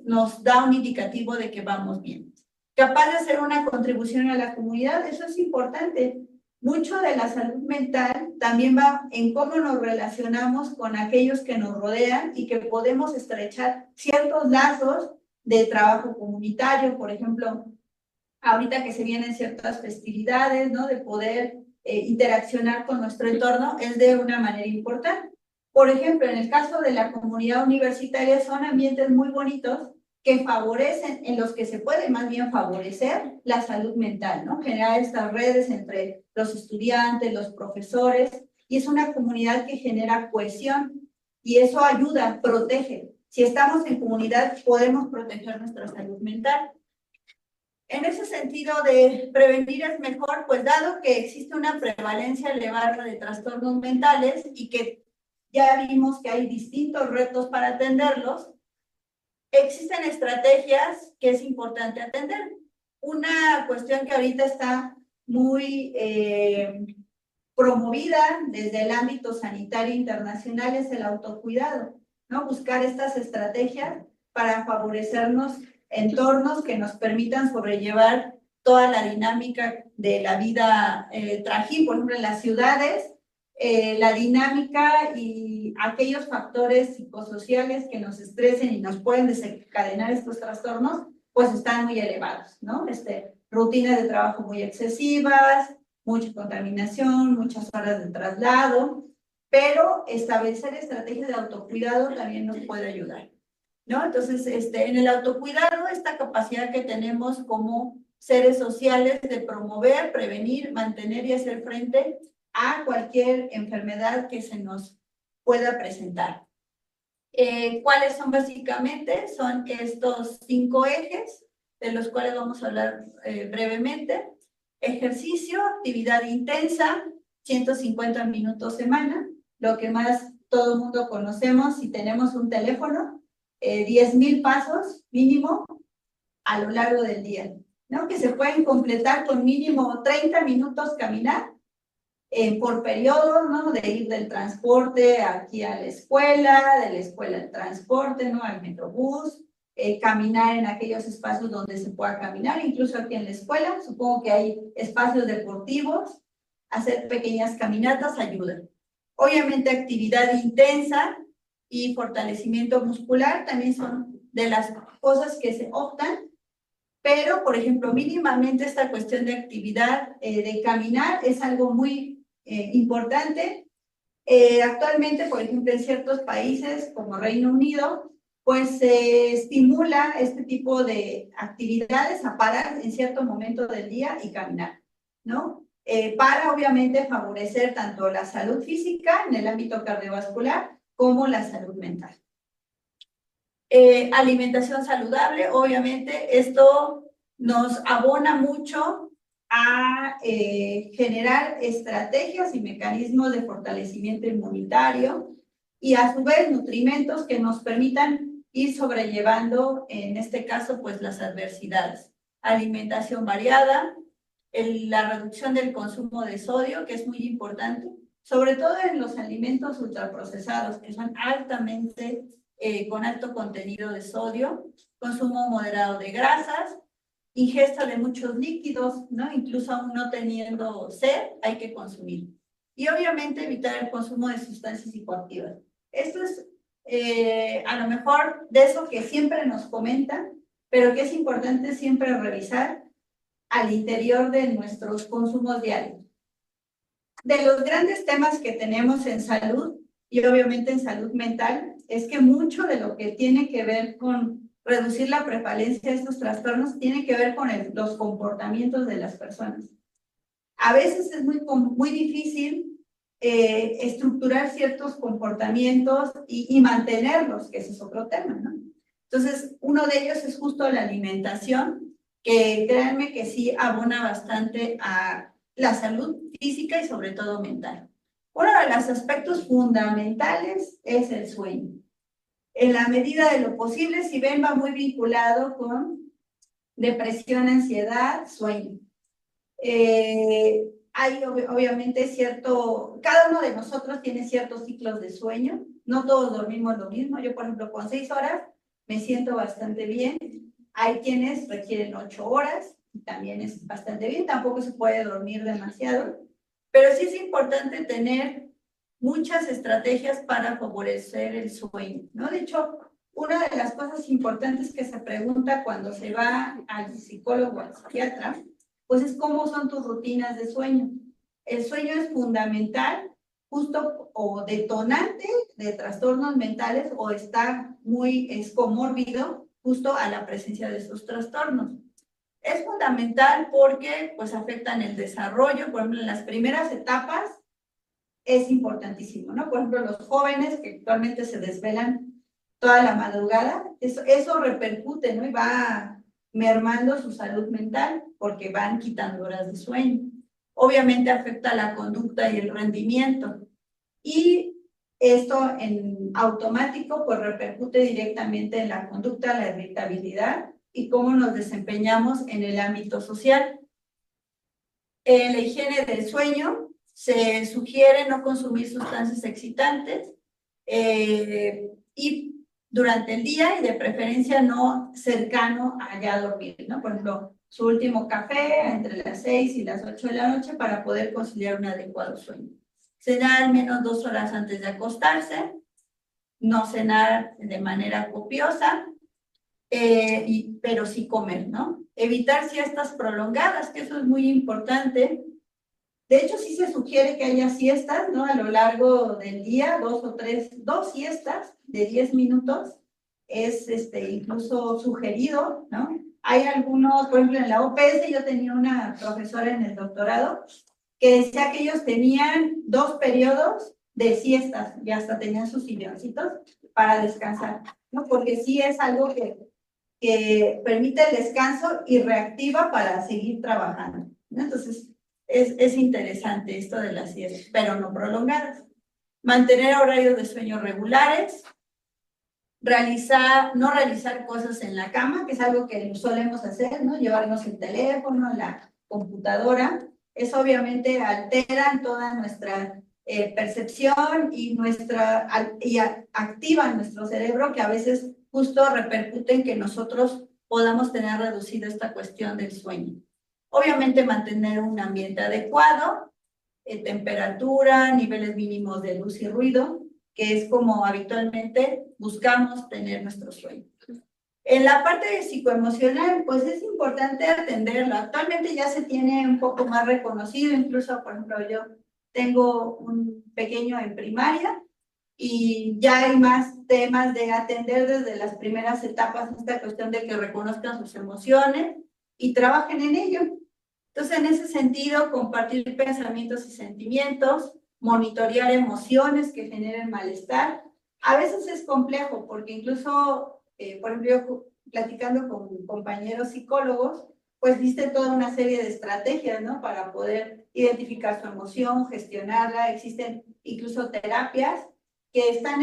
nos da un indicativo de que vamos bien. Capaz de hacer una contribución a la comunidad, eso es importante. Mucho de la salud mental también va en cómo nos relacionamos con aquellos que nos rodean y que podemos estrechar ciertos lazos de trabajo comunitario, por ejemplo, ahorita que se vienen ciertas festividades, ¿no? De poder interaccionar con nuestro entorno es de una manera importante. Por ejemplo, en el caso de la comunidad universitaria son ambientes muy bonitos que favorecen, en los que se puede más bien favorecer la salud mental, ¿no? Generar estas redes entre los estudiantes, los profesores, y es una comunidad que genera cohesión, y eso ayuda, protege. Si estamos en comunidad, podemos proteger nuestra salud mental. En ese sentido de prevenir es mejor, pues dado que existe una prevalencia elevada de trastornos mentales y que ya vimos que hay distintos retos para atenderlos, existen estrategias que es importante atender. Una cuestión que ahorita está muy promovida desde el ámbito sanitario internacional es el autocuidado, ¿no? Buscar estas estrategias para favorecernos entornos que nos permitan sobrellevar toda la dinámica de la vida trajín. Por ejemplo, en las ciudades la dinámica y aquellos factores psicosociales que nos estresen y nos pueden desencadenar estos trastornos, pues están muy elevados, ¿no? Rutinas de trabajo muy excesivas, mucha contaminación, muchas horas de traslado, pero establecer estrategias de autocuidado también nos puede ayudar, ¿no? Entonces, en el autocuidado, esta capacidad que tenemos como seres sociales de promover, prevenir, mantener y hacer frente a cualquier enfermedad que se nos pueda presentar. ¿Cuáles son básicamente? Son estos 5 ejes, de los cuales vamos a hablar brevemente. Ejercicio, actividad intensa, 150 minutos semana, lo que más todo el mundo conocemos si tenemos un teléfono, 10,000 pasos mínimo a lo largo del día, ¿no? Que se pueden completar con mínimo 30 minutos caminar por periodo, ¿no? De ir del transporte aquí a la escuela, de la escuela al transporte, ¿no? Al metrobús, caminar en aquellos espacios donde se pueda caminar, incluso aquí en la escuela, supongo que hay espacios deportivos, hacer pequeñas caminatas ayuda. Obviamente actividad intensa y fortalecimiento muscular también son de las cosas que se optan, pero, por ejemplo, mínimamente esta cuestión de actividad, de caminar, es algo muy importante. Actualmente, por ejemplo, en ciertos países como Reino Unido, pues se estimula este tipo de actividades a parar en cierto momento del día y caminar, ¿no? Para, obviamente, favorecer tanto la salud física en el ámbito cardiovascular como la salud mental. Alimentación saludable, obviamente, esto nos abona mucho a generar estrategias y mecanismos de fortalecimiento inmunitario y a su vez nutrimentos que nos permitan ir sobrellevando, en este caso, pues las adversidades. Alimentación variada, la reducción del consumo de sodio, que es muy importante, sobre todo en los alimentos ultraprocesados, que son altamente, con alto contenido de sodio, consumo moderado de grasas, ingesta de muchos líquidos, ¿no? Incluso aún no teniendo sed, hay que consumir. Y obviamente evitar el consumo de sustancias psicoactivas. Esto es a lo mejor de eso que siempre nos comentan, pero que es importante siempre revisar al interior de nuestros consumos diarios. De los grandes temas que tenemos en salud, y obviamente en salud mental, es que mucho de lo que tiene que ver con reducir la prevalencia de estos trastornos tiene que ver con los comportamientos de las personas. A veces es muy difícil estructurar ciertos comportamientos y mantenerlos, que ese es otro tema, ¿no? Entonces, uno de ellos es justo la alimentación, que créanme que sí abona bastante a la salud física y sobre todo mental. Uno de los aspectos fundamentales es el sueño. En la medida de lo posible, si ven, va muy vinculado con depresión, ansiedad, sueño. Hay obviamente cada uno de nosotros tiene ciertos ciclos de sueño, no todos dormimos lo mismo. Yo, por ejemplo, con 6 horas me siento bastante bien. Hay quienes requieren 8 horas y también es bastante bien, tampoco se puede dormir demasiado, pero sí es importante tener muchas estrategias para favorecer el sueño, ¿no? De hecho, una de las cosas importantes que se pregunta cuando se va al psicólogo o al psiquiatra, pues es cómo son tus rutinas de sueño. El sueño es fundamental, justo o detonante de trastornos mentales o está es comórbido justo a la presencia de estos trastornos. Es fundamental porque pues afectan el desarrollo, por ejemplo, en las primeras etapas es importantísimo, ¿no? Por ejemplo, los jóvenes que actualmente se desvelan toda la madrugada, eso repercute, ¿no? Y va mermando su salud mental porque van quitando horas de sueño. Obviamente afecta la conducta y el rendimiento. Y esto en automático pues repercute directamente en la conducta, la irritabilidad y cómo nos desempeñamos en el ámbito social. La higiene del sueño, se sugiere no consumir sustancias excitantes y durante el día y de preferencia no cercano a ya dormir, ¿no? Por ejemplo, su último café entre las 6 y las 8 de la noche para poder conciliar un adecuado sueño. cenar al menos 2 horas antes de acostarse, no cenar de manera copiosa, pero sí comer, ¿no? Evitar siestas prolongadas, que eso es muy importante. De hecho, sí se sugiere que haya siestas, ¿no? A lo largo del día, 2 siestas de 10 minutos, es incluso sugerido, ¿no? Hay algunos, por ejemplo, en la OPS yo tenía una profesora en el doctorado que decía que ellos tenían 2 periodos de siestas y hasta tenían sus silloncitos para descansar, ¿no? Porque sí es algo que permite el descanso y reactiva para seguir trabajando, ¿no? Entonces, es interesante esto de las siestas, pero no prolongadas. Mantener horarios de sueño regulares, no realizar cosas en la cama, que es algo que solemos hacer, ¿no? Llevarnos el teléfono, la computadora. Eso obviamente altera toda nuestra percepción y activa nuestro cerebro, que a veces justo repercute en que nosotros podamos tener reducido esta cuestión del sueño. Obviamente mantener un ambiente adecuado, temperatura, niveles mínimos de luz y ruido, que es como habitualmente buscamos tener nuestro sueño. En la parte de psicoemocional, pues es importante atenderlo. Actualmente ya se tiene un poco más reconocido, incluso, por ejemplo, yo tengo un pequeño en primaria y ya hay más temas de atender desde las primeras etapas esta cuestión de que reconozcan sus emociones y trabajen en ello. Entonces, en ese sentido, compartir pensamientos y sentimientos, monitorear emociones que generen malestar. A veces es complejo porque incluso, por ejemplo, yo platicando con compañeros psicólogos, pues viste toda una serie de estrategias, ¿no? Para poder identificar su emoción, gestionarla. Existen incluso terapias que están,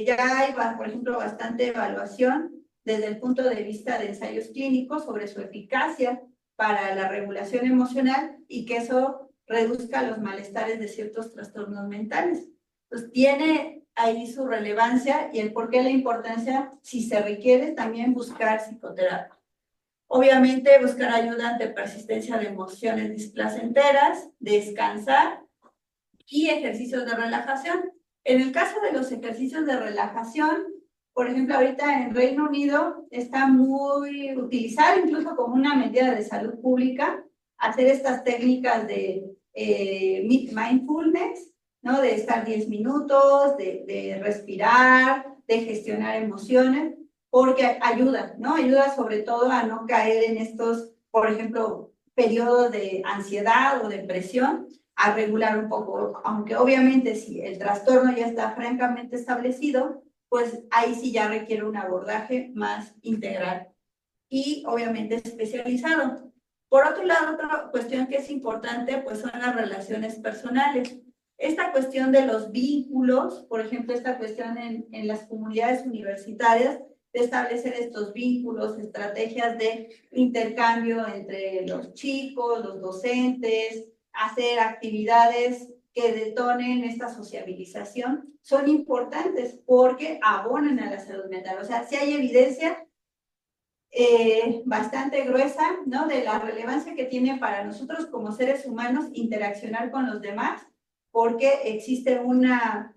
ya hay, por ejemplo, bastante evaluación desde el punto de vista de ensayos clínicos sobre su eficacia para la regulación emocional y que eso reduzca los malestares de ciertos trastornos mentales. Entonces, tiene ahí su relevancia y el por qué la importancia, si se requiere, también buscar psicoterapia. Obviamente, buscar ayuda ante persistencia de emociones displacenteras, descansar y ejercicios de relajación. En el caso de los ejercicios de relajación, por ejemplo, ahorita en Reino Unido está muy utilizado, incluso como una medida de salud pública, hacer estas técnicas de mindfulness, ¿no? De estar 10 minutos, de respirar, de gestionar emociones, porque ayuda, ¿no? Ayuda sobre todo a no caer en estos, por ejemplo, periodos de ansiedad o depresión, a regular un poco, aunque obviamente si el trastorno ya está francamente establecido, pues ahí sí ya requiere un abordaje más integral y obviamente especializado. Por otro lado, otra cuestión que es importante, pues son las relaciones personales. Esta cuestión de los vínculos, por ejemplo, esta cuestión en las comunidades universitarias, de establecer estos vínculos, estrategias de intercambio entre los chicos, los docentes, hacer actividades que detonen esta sociabilización, son importantes porque abonan a la salud mental. O sea, sí hay evidencia bastante gruesa, ¿no? De la relevancia que tiene para nosotros como seres humanos interaccionar con los demás, porque existe una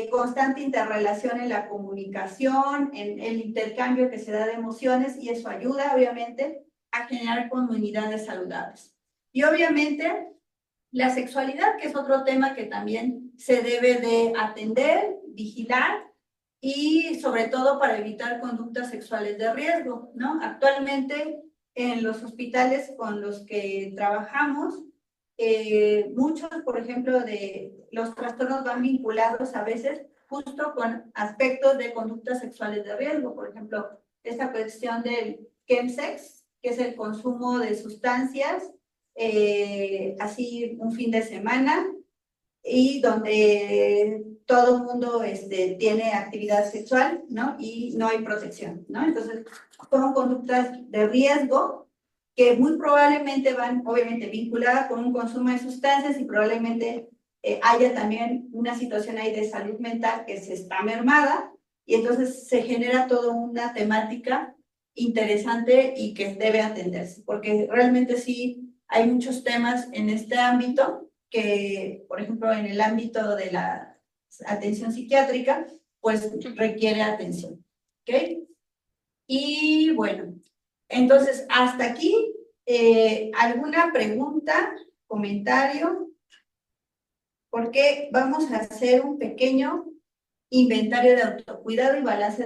constante interrelación en la comunicación, en el intercambio que se da de emociones, y eso ayuda, obviamente, a generar comunidades saludables. Y obviamente, la sexualidad, que es otro tema que también se debe de atender, vigilar, y sobre todo para evitar conductas sexuales de riesgo, ¿no? Actualmente, en los hospitales con los que trabajamos, muchos, por ejemplo, de los trastornos van vinculados a veces justo con aspectos de conductas sexuales de riesgo. Por ejemplo, esta cuestión del chemsex, que es el consumo de sustancias, así un fin de semana, y donde todo el mundo tiene actividad sexual, ¿no? Y no hay protección, ¿no? Entonces, son conductas de riesgo que muy probablemente van, obviamente, vinculadas con un consumo de sustancias y probablemente haya también una situación ahí de salud mental que se está mermada y entonces se genera toda una temática interesante y que debe atenderse, porque realmente sí hay muchos temas en este ámbito que, por ejemplo, en el ámbito de la atención psiquiátrica, pues requiere atención, ¿ok? Y bueno, entonces, hasta aquí, ¿alguna pregunta, comentario? Porque vamos a hacer un pequeño inventario de autocuidado y balance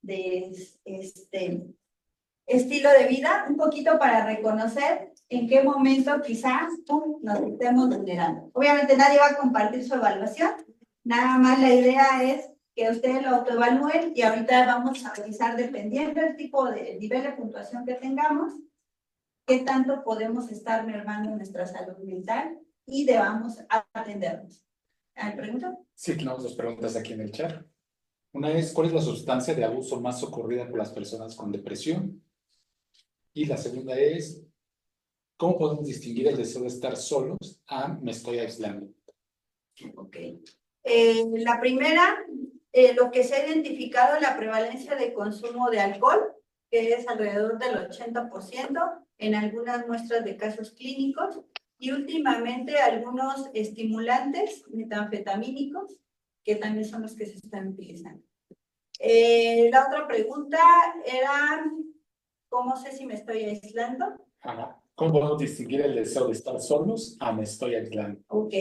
de estilo de vida, un poquito para reconocer en qué momento quizás nos estemos vulnerando. Obviamente nadie va a compartir su evaluación, nada más la idea es que ustedes lo autoevalúen y ahorita vamos a revisar, dependiendo del tipo de nivel de puntuación que tengamos, qué tanto podemos estar mermando nuestra salud mental y debamos atendernos. ¿Hay preguntas? Sí, tenemos dos preguntas aquí en el chat. Una es, ¿cuál es la sustancia de abuso más socorrida por las personas con depresión? Y la segunda es, ¿cómo podemos distinguir el deseo de estar solos a me estoy aislando? Ok. La primera, lo que se ha identificado, la prevalencia de consumo de alcohol, que es alrededor del 80% en algunas muestras de casos clínicos, y últimamente algunos estimulantes metanfetamínicos, que también son los que se están utilizando. La otra pregunta era, ¿cómo sé si me estoy aislando? Ajá. ¿Cómo podemos distinguir el deseo de estar solos a me estoy aislando? Ok.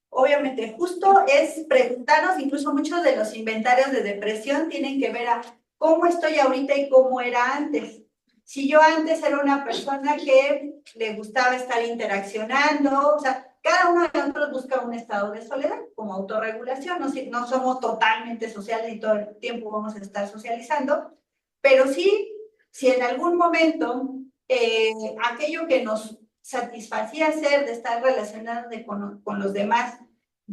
Obviamente, justo es preguntarnos, incluso muchos de los inventarios de depresión tienen que ver a cómo estoy ahorita y cómo era antes. Si yo antes era una persona que le gustaba estar interaccionando, o sea, cada uno de nosotros busca un estado de soledad como autorregulación, no somos totalmente sociales y todo el tiempo vamos a estar socializando, pero sí, si en algún momento aquello que nos satisfacía hacer de estar relacionados con los demás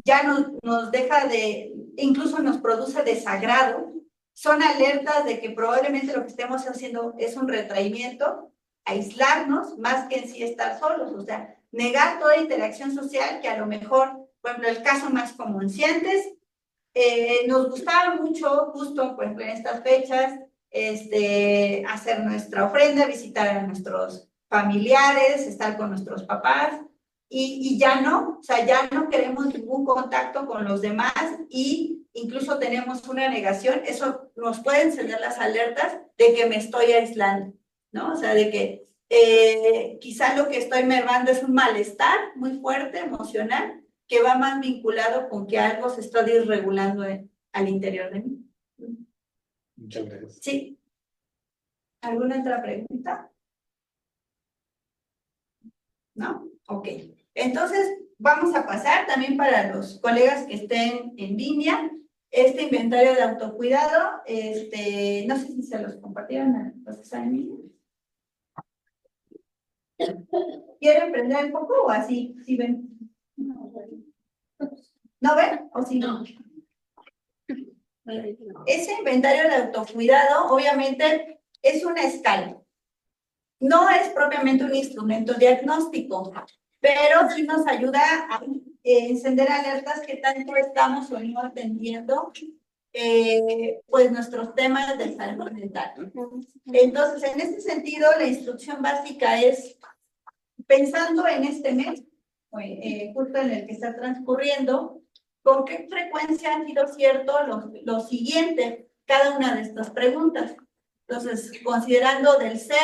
ya nos deja de, incluso nos produce desagrado, son alertas de que probablemente lo que estemos haciendo es un retraimiento, aislarnos más que en sí estar solos, o sea, negar toda interacción social que a lo mejor, por ejemplo, el caso más común, si antes nos gustaba mucho, justo por ejemplo en estas fechas, hacer nuestra ofrenda, visitar a nuestros familiares, estar con nuestros papás, y ya no, o sea, ya no queremos ningún contacto con los demás y incluso tenemos una negación, eso nos puede encender las alertas de que me estoy aislando, ¿no? O sea, de que quizá lo que estoy mermando es un malestar muy fuerte, emocional, que va más vinculado con que algo se está desregulando al interior de mí. Muchas gracias. Sí. ¿Alguna otra pregunta? ¿No? Ok. Entonces, vamos a pasar también para los colegas que estén en línea, este inventario de autocuidado, no sé si se los compartieron a los que están en línea. ¿Quieren prender un poco o así? ¿Sí ven? ¿No ven? ¿O sí no? Ese inventario de autocuidado, obviamente, es una escala. No es propiamente un instrumento diagnóstico, pero sí nos ayuda a encender alertas que tanto estamos o no atendiendo pues nuestros temas de salud mental. Entonces, en este sentido, la instrucción básica es, pensando en este mes, justo en el que está transcurriendo, ¿con qué frecuencia han sido ciertos lo siguiente, cada una de estas preguntas? Entonces, considerando del 0,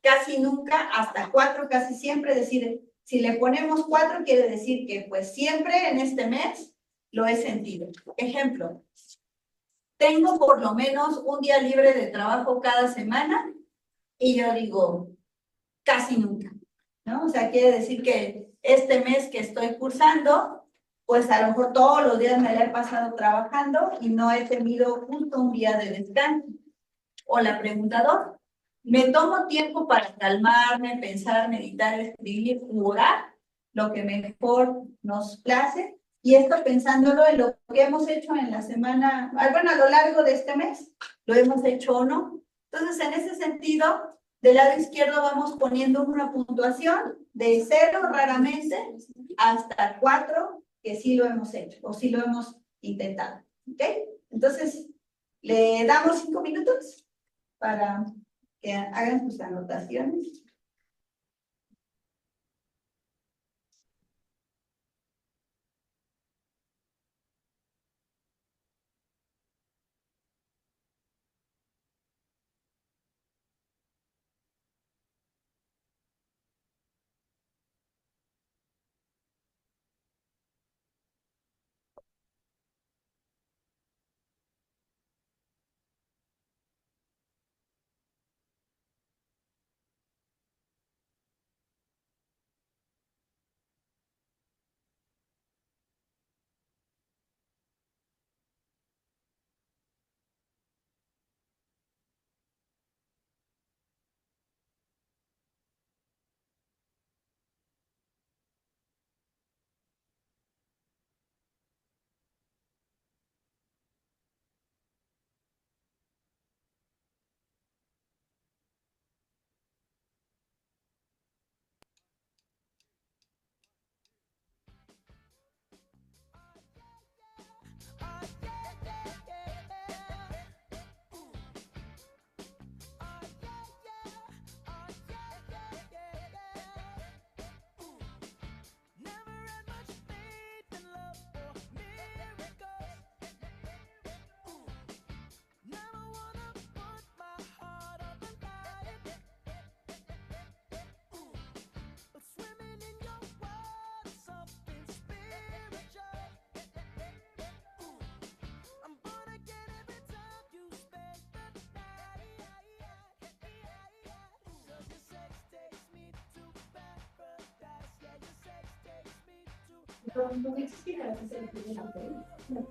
casi nunca, hasta 4, casi siempre, decir, si le ponemos 4, quiere decir que pues siempre en este mes lo he sentido. Ejemplo, tengo por lo menos un día libre de trabajo cada semana y yo digo, casi nunca, ¿no? O sea, quiere decir que este mes que estoy cursando, pues a lo mejor todos los días me la he pasado trabajando y no he tenido justo un día de descanso. O la pregunta 2, ¿me tomo tiempo para calmarme, pensar, meditar, escribir, orar? Lo que mejor nos place. Y esto pensándolo en lo que hemos hecho en la semana, bueno, a lo largo de este mes, ¿lo hemos hecho o no? Entonces, en ese sentido, del lado izquierdo vamos poniendo una puntuación de 0 raramente hasta 4, que sí lo hemos hecho o sí lo hemos intentado. ¿Ok? Entonces, le damos 5 minutos para que hagan sus anotaciones.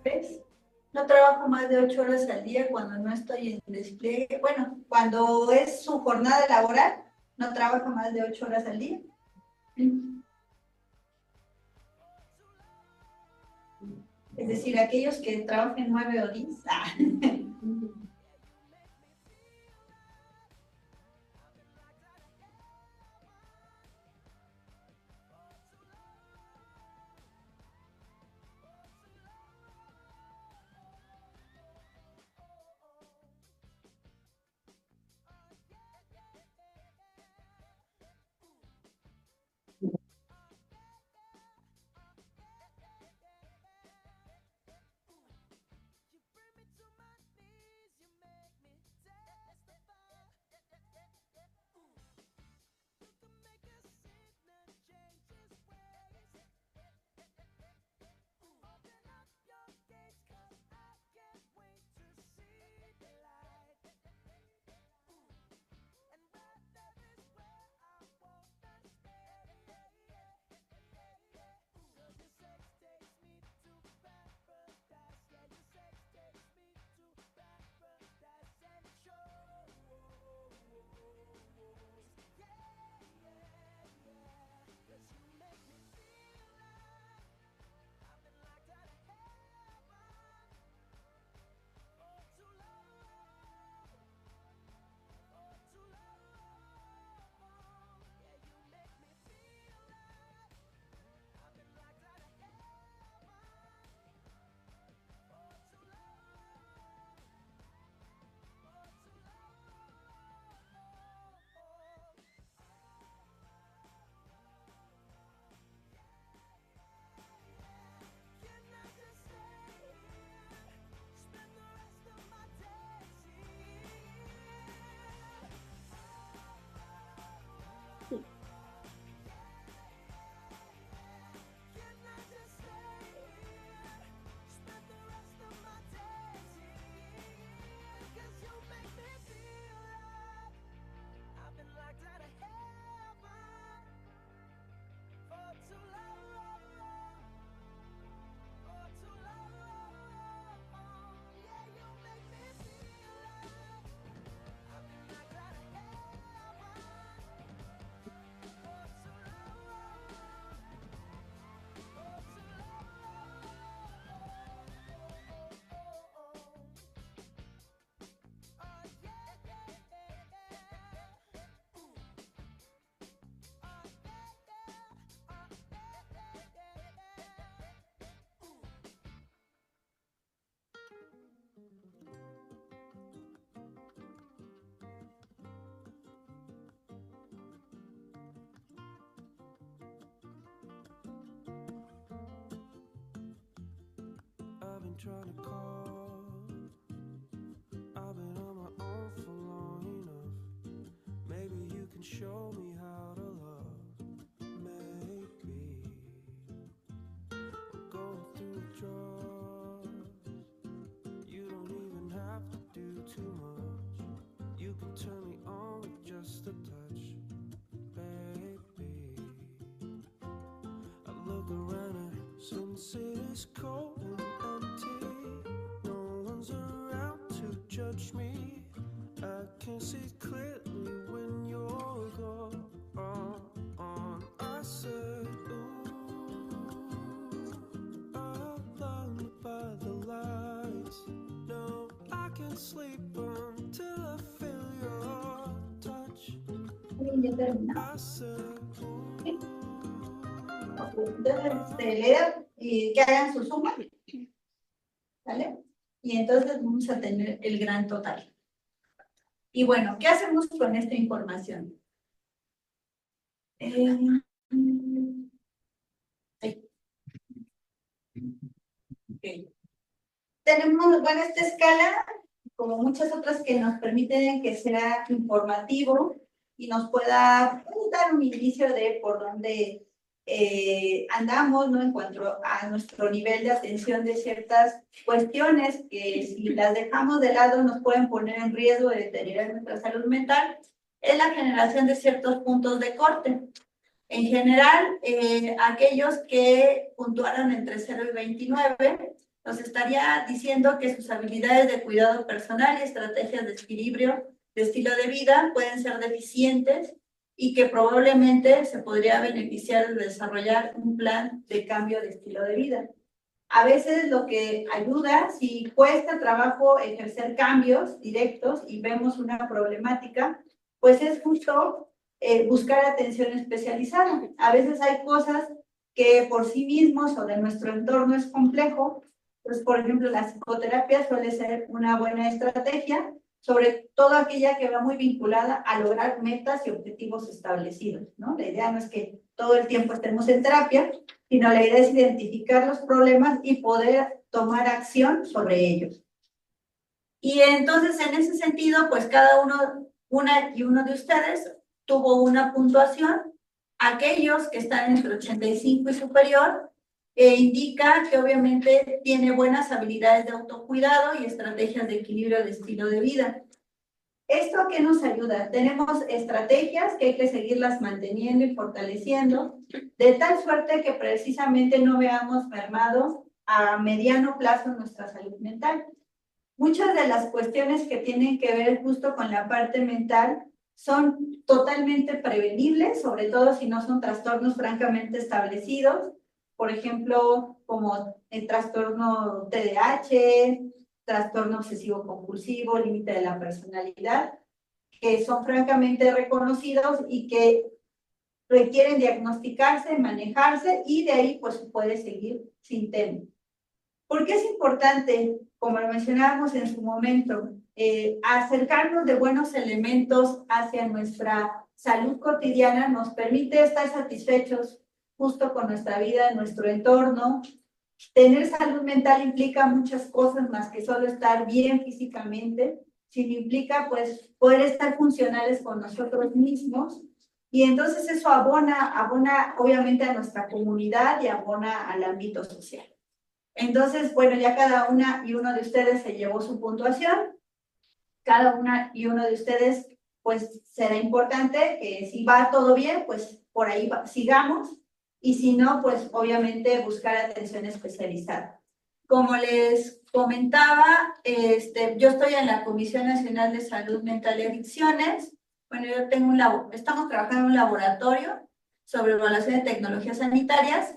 ¿Ves? No trabajo más de 8 horas al día cuando no estoy en despliegue. Bueno, cuando es su jornada laboral, no trabaja más de 8 horas al día. Es decir, aquellos que trabajen 9 o 10. I've been trying to call. I've been on my own for long enough. Maybe you can show me how to love. Maybe I'm going through withdrawals. You don't even have to do too much. You can turn me on with just a touch, baby. I look around and since it is cold and empty, no one's around to judge me. I can see clearly when you're gone. I said, ooh, I'm blinded by the lights. No, I can't sleep until I feel your touch. I said, Entonces, leer y que hagan su suma, ¿vale? Y entonces vamos a tener el gran total. Y bueno, ¿qué hacemos con esta información? Okay. Tenemos, bueno, esta escala, como muchas otras que nos permiten que sea informativo y nos pueda dar un indicio de por dónde andamos, ¿no? En cuanto a nuestro nivel de atención de ciertas cuestiones que si las dejamos de lado nos pueden poner en riesgo de deteriorar nuestra salud mental, es la generación de ciertos puntos de corte. En general, aquellos que puntuaron entre 0 y 29, nos estaría diciendo que sus habilidades de cuidado personal y estrategias de equilibrio de estilo de vida pueden ser deficientes y que probablemente se podría beneficiar de desarrollar un plan de cambio de estilo de vida. A veces lo que ayuda, si cuesta trabajo ejercer cambios directos y vemos una problemática, pues es justo buscar atención especializada. A veces hay cosas que por sí mismos o de nuestro entorno es complejo. Pues, por ejemplo, la psicoterapia suele ser una buena estrategia, sobre todo aquella que va muy vinculada a lograr metas y objetivos establecidos, ¿no? La idea no es que todo el tiempo estemos en terapia, sino la idea es identificar los problemas y poder tomar acción sobre ellos. Y entonces, en ese sentido, pues cada una y uno de ustedes tuvo una puntuación. Aquellos que están entre 85 y superior, indica que obviamente tiene buenas habilidades de autocuidado y estrategias de equilibrio de estilo de vida. ¿Esto a qué nos ayuda? Tenemos estrategias que hay que seguirlas manteniendo y fortaleciendo, de tal suerte que precisamente no veamos mermado a mediano plazo nuestra salud mental. Muchas de las cuestiones que tienen que ver justo con la parte mental son totalmente prevenibles, sobre todo si no son trastornos francamente establecidos, por ejemplo, como el trastorno TDAH, trastorno obsesivo compulsivo, límite de la personalidad, que son francamente reconocidos y que requieren diagnosticarse, manejarse y de ahí pues puede seguir sin tema. ¿Por qué es importante, como lo mencionábamos en su momento, acercarnos de buenos elementos hacia nuestra salud cotidiana? Nos permite estar satisfechos justo con nuestra vida, nuestro entorno. Tener salud mental implica muchas cosas más que solo estar bien físicamente, sino implica pues poder estar funcionales con nosotros mismos, y entonces eso abona obviamente a nuestra comunidad y abona al ámbito social. Entonces, bueno, ya cada una y uno de ustedes se llevó su puntuación. Cada una y uno de ustedes, pues será importante que si va todo bien, pues por ahí sigamos. Y si no, pues obviamente buscar atención especializada. Como les comentaba, yo estoy en la Comisión Nacional de Salud Mental y Adicciones. Bueno, yo tengo estamos trabajando en un laboratorio sobre evaluación de tecnologías sanitarias,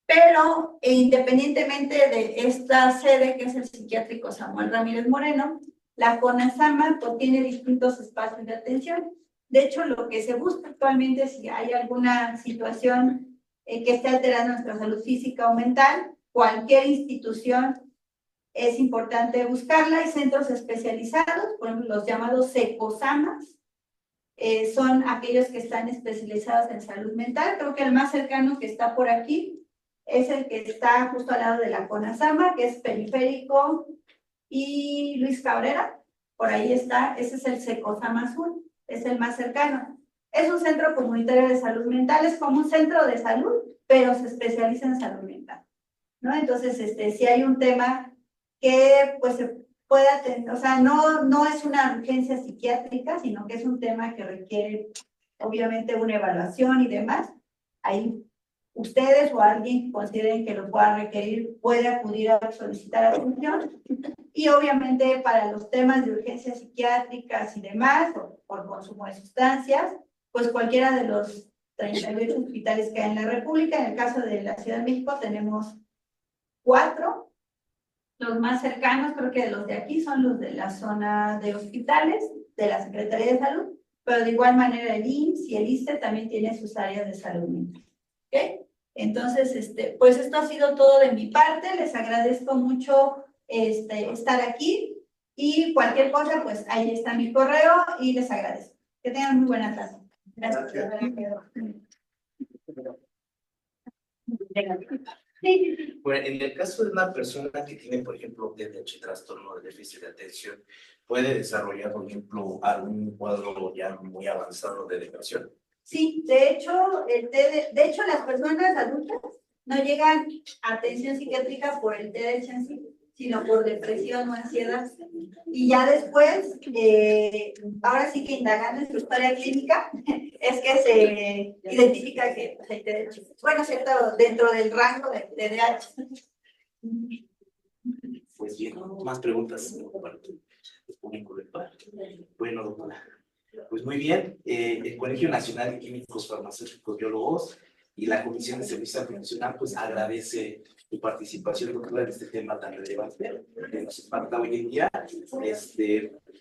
pero independientemente de esta sede, que es el psiquiátrico Samuel Ramírez Moreno, la CONASAMA pues, tiene distintos espacios de atención. De hecho, lo que se busca actualmente, si hay alguna situación que esté alterando nuestra salud física o mental, cualquier institución es importante buscarla. Hay centros especializados, por ejemplo, los llamados SECOSAMAS, son aquellos que están especializados en salud mental. Creo que el más cercano que está por aquí es el que está justo al lado de la CONASAMA, que es Periférico y Luis Cabrera. Por ahí está, ese es el SECOSAMA Sur, es el más cercano. Es un centro comunitario de salud mental, es como un centro de salud, pero se especializa en salud mental, ¿no? Entonces, si hay un tema que pues se pueda tener, o sea, no es una urgencia psiquiátrica, sino que es un tema que requiere obviamente una evaluación y demás, ahí ustedes o alguien que consideren que lo pueda requerir puede acudir a solicitar atención. Y obviamente para los temas de urgencias psiquiátricas y demás, o por consumo de sustancias, pues cualquiera de los 38 hospitales que hay en la República. En el caso de la Ciudad de México tenemos 4. Los más cercanos, creo que de los de aquí, son los de la zona de hospitales, de la Secretaría de Salud, pero de igual manera el IMSS y el ISSSTE también tienen sus áreas de salud mental. ¿Ok? Entonces, pues esto ha sido todo de mi parte. Les agradezco mucho estar aquí y cualquier cosa, pues ahí está mi correo y les agradezco. Que tengan muy buena clase. Gracias. Sí. Bueno, en el caso de una persona que tiene, por ejemplo, TDAH, trastorno de déficit de atención, ¿puede desarrollar, por ejemplo, algún cuadro ya muy avanzado de depresión? Sí, de hecho, las personas adultas no llegan a atención psiquiátrica por el TDAH en sí, sino por depresión o ansiedad. Y ya después, ahora sí que indagando en su historia clínica, es que se identifica que pues, hay TDAH. Bueno, cierto, dentro del rango de TDAH. Pues bien, más preguntas por parte del público del par. Bueno, doctora, pues muy bien. El Colegio Nacional de Químicos Farmacéuticos Biólogos y la Comisión de Servicio Profesional pues agradece tu participación, doctora, en este tema tan relevante que nos impacta hoy en día.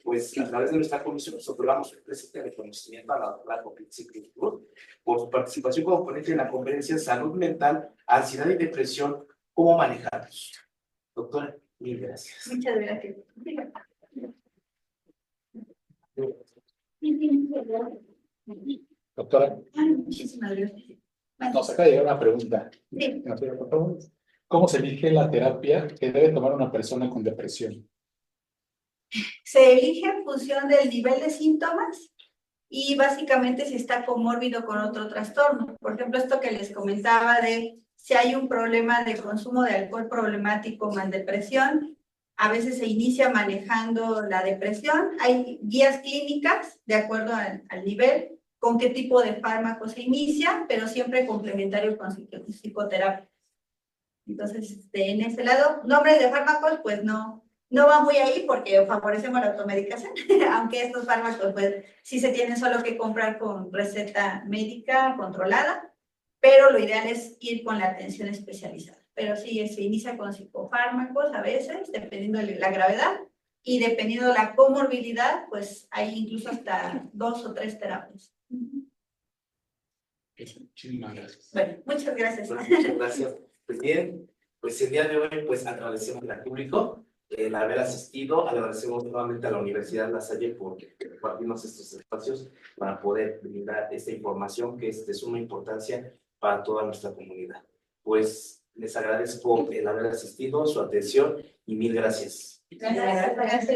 Pues a través de nuestra comisión nos otorgamos un presente reconocimiento a la doctora Copitzky Cruz por su participación como ponente en la conferencia Salud Mental, Ansiedad y Depresión, ¿cómo manejarlos? Doctora, mil gracias. Muchas gracias. Doctora, Muchísimas gracias. nos acaba de llegar una pregunta. Sí. Por favor. ¿Cómo se elige la terapia que debe tomar una persona con depresión? Se elige en función del nivel de síntomas y básicamente si está comórbido con otro trastorno. Por ejemplo, esto que les comentaba de si hay un problema de consumo de alcohol problemático más depresión, a veces se inicia manejando la depresión. Hay guías clínicas de acuerdo al nivel, con qué tipo de fármaco se inicia, pero siempre complementario con psicoterapia. Entonces, en ese lado, nombres de fármacos, pues no va muy ahí porque favorecemos la automedicación, aunque estos fármacos, pues sí se tienen solo que comprar con receta médica controlada, pero lo ideal es ir con la atención especializada. Pero sí, se inicia con psicofármacos a veces, dependiendo de la gravedad, y dependiendo de la comorbilidad, pues hay incluso hasta 2 o 3 terapias. Muchísimas gracias. Bueno, muchas gracias. Muchas gracias. Pues bien, pues el día de hoy pues agradecemos al público el haber asistido, agradecemos nuevamente a la Universidad La Salle por compartirnos estos espacios para poder brindar esta información que es de suma importancia para toda nuestra comunidad. Pues les agradezco el haber asistido, su atención y mil gracias. Gracias.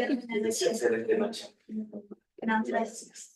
Excelente noche. Gracias.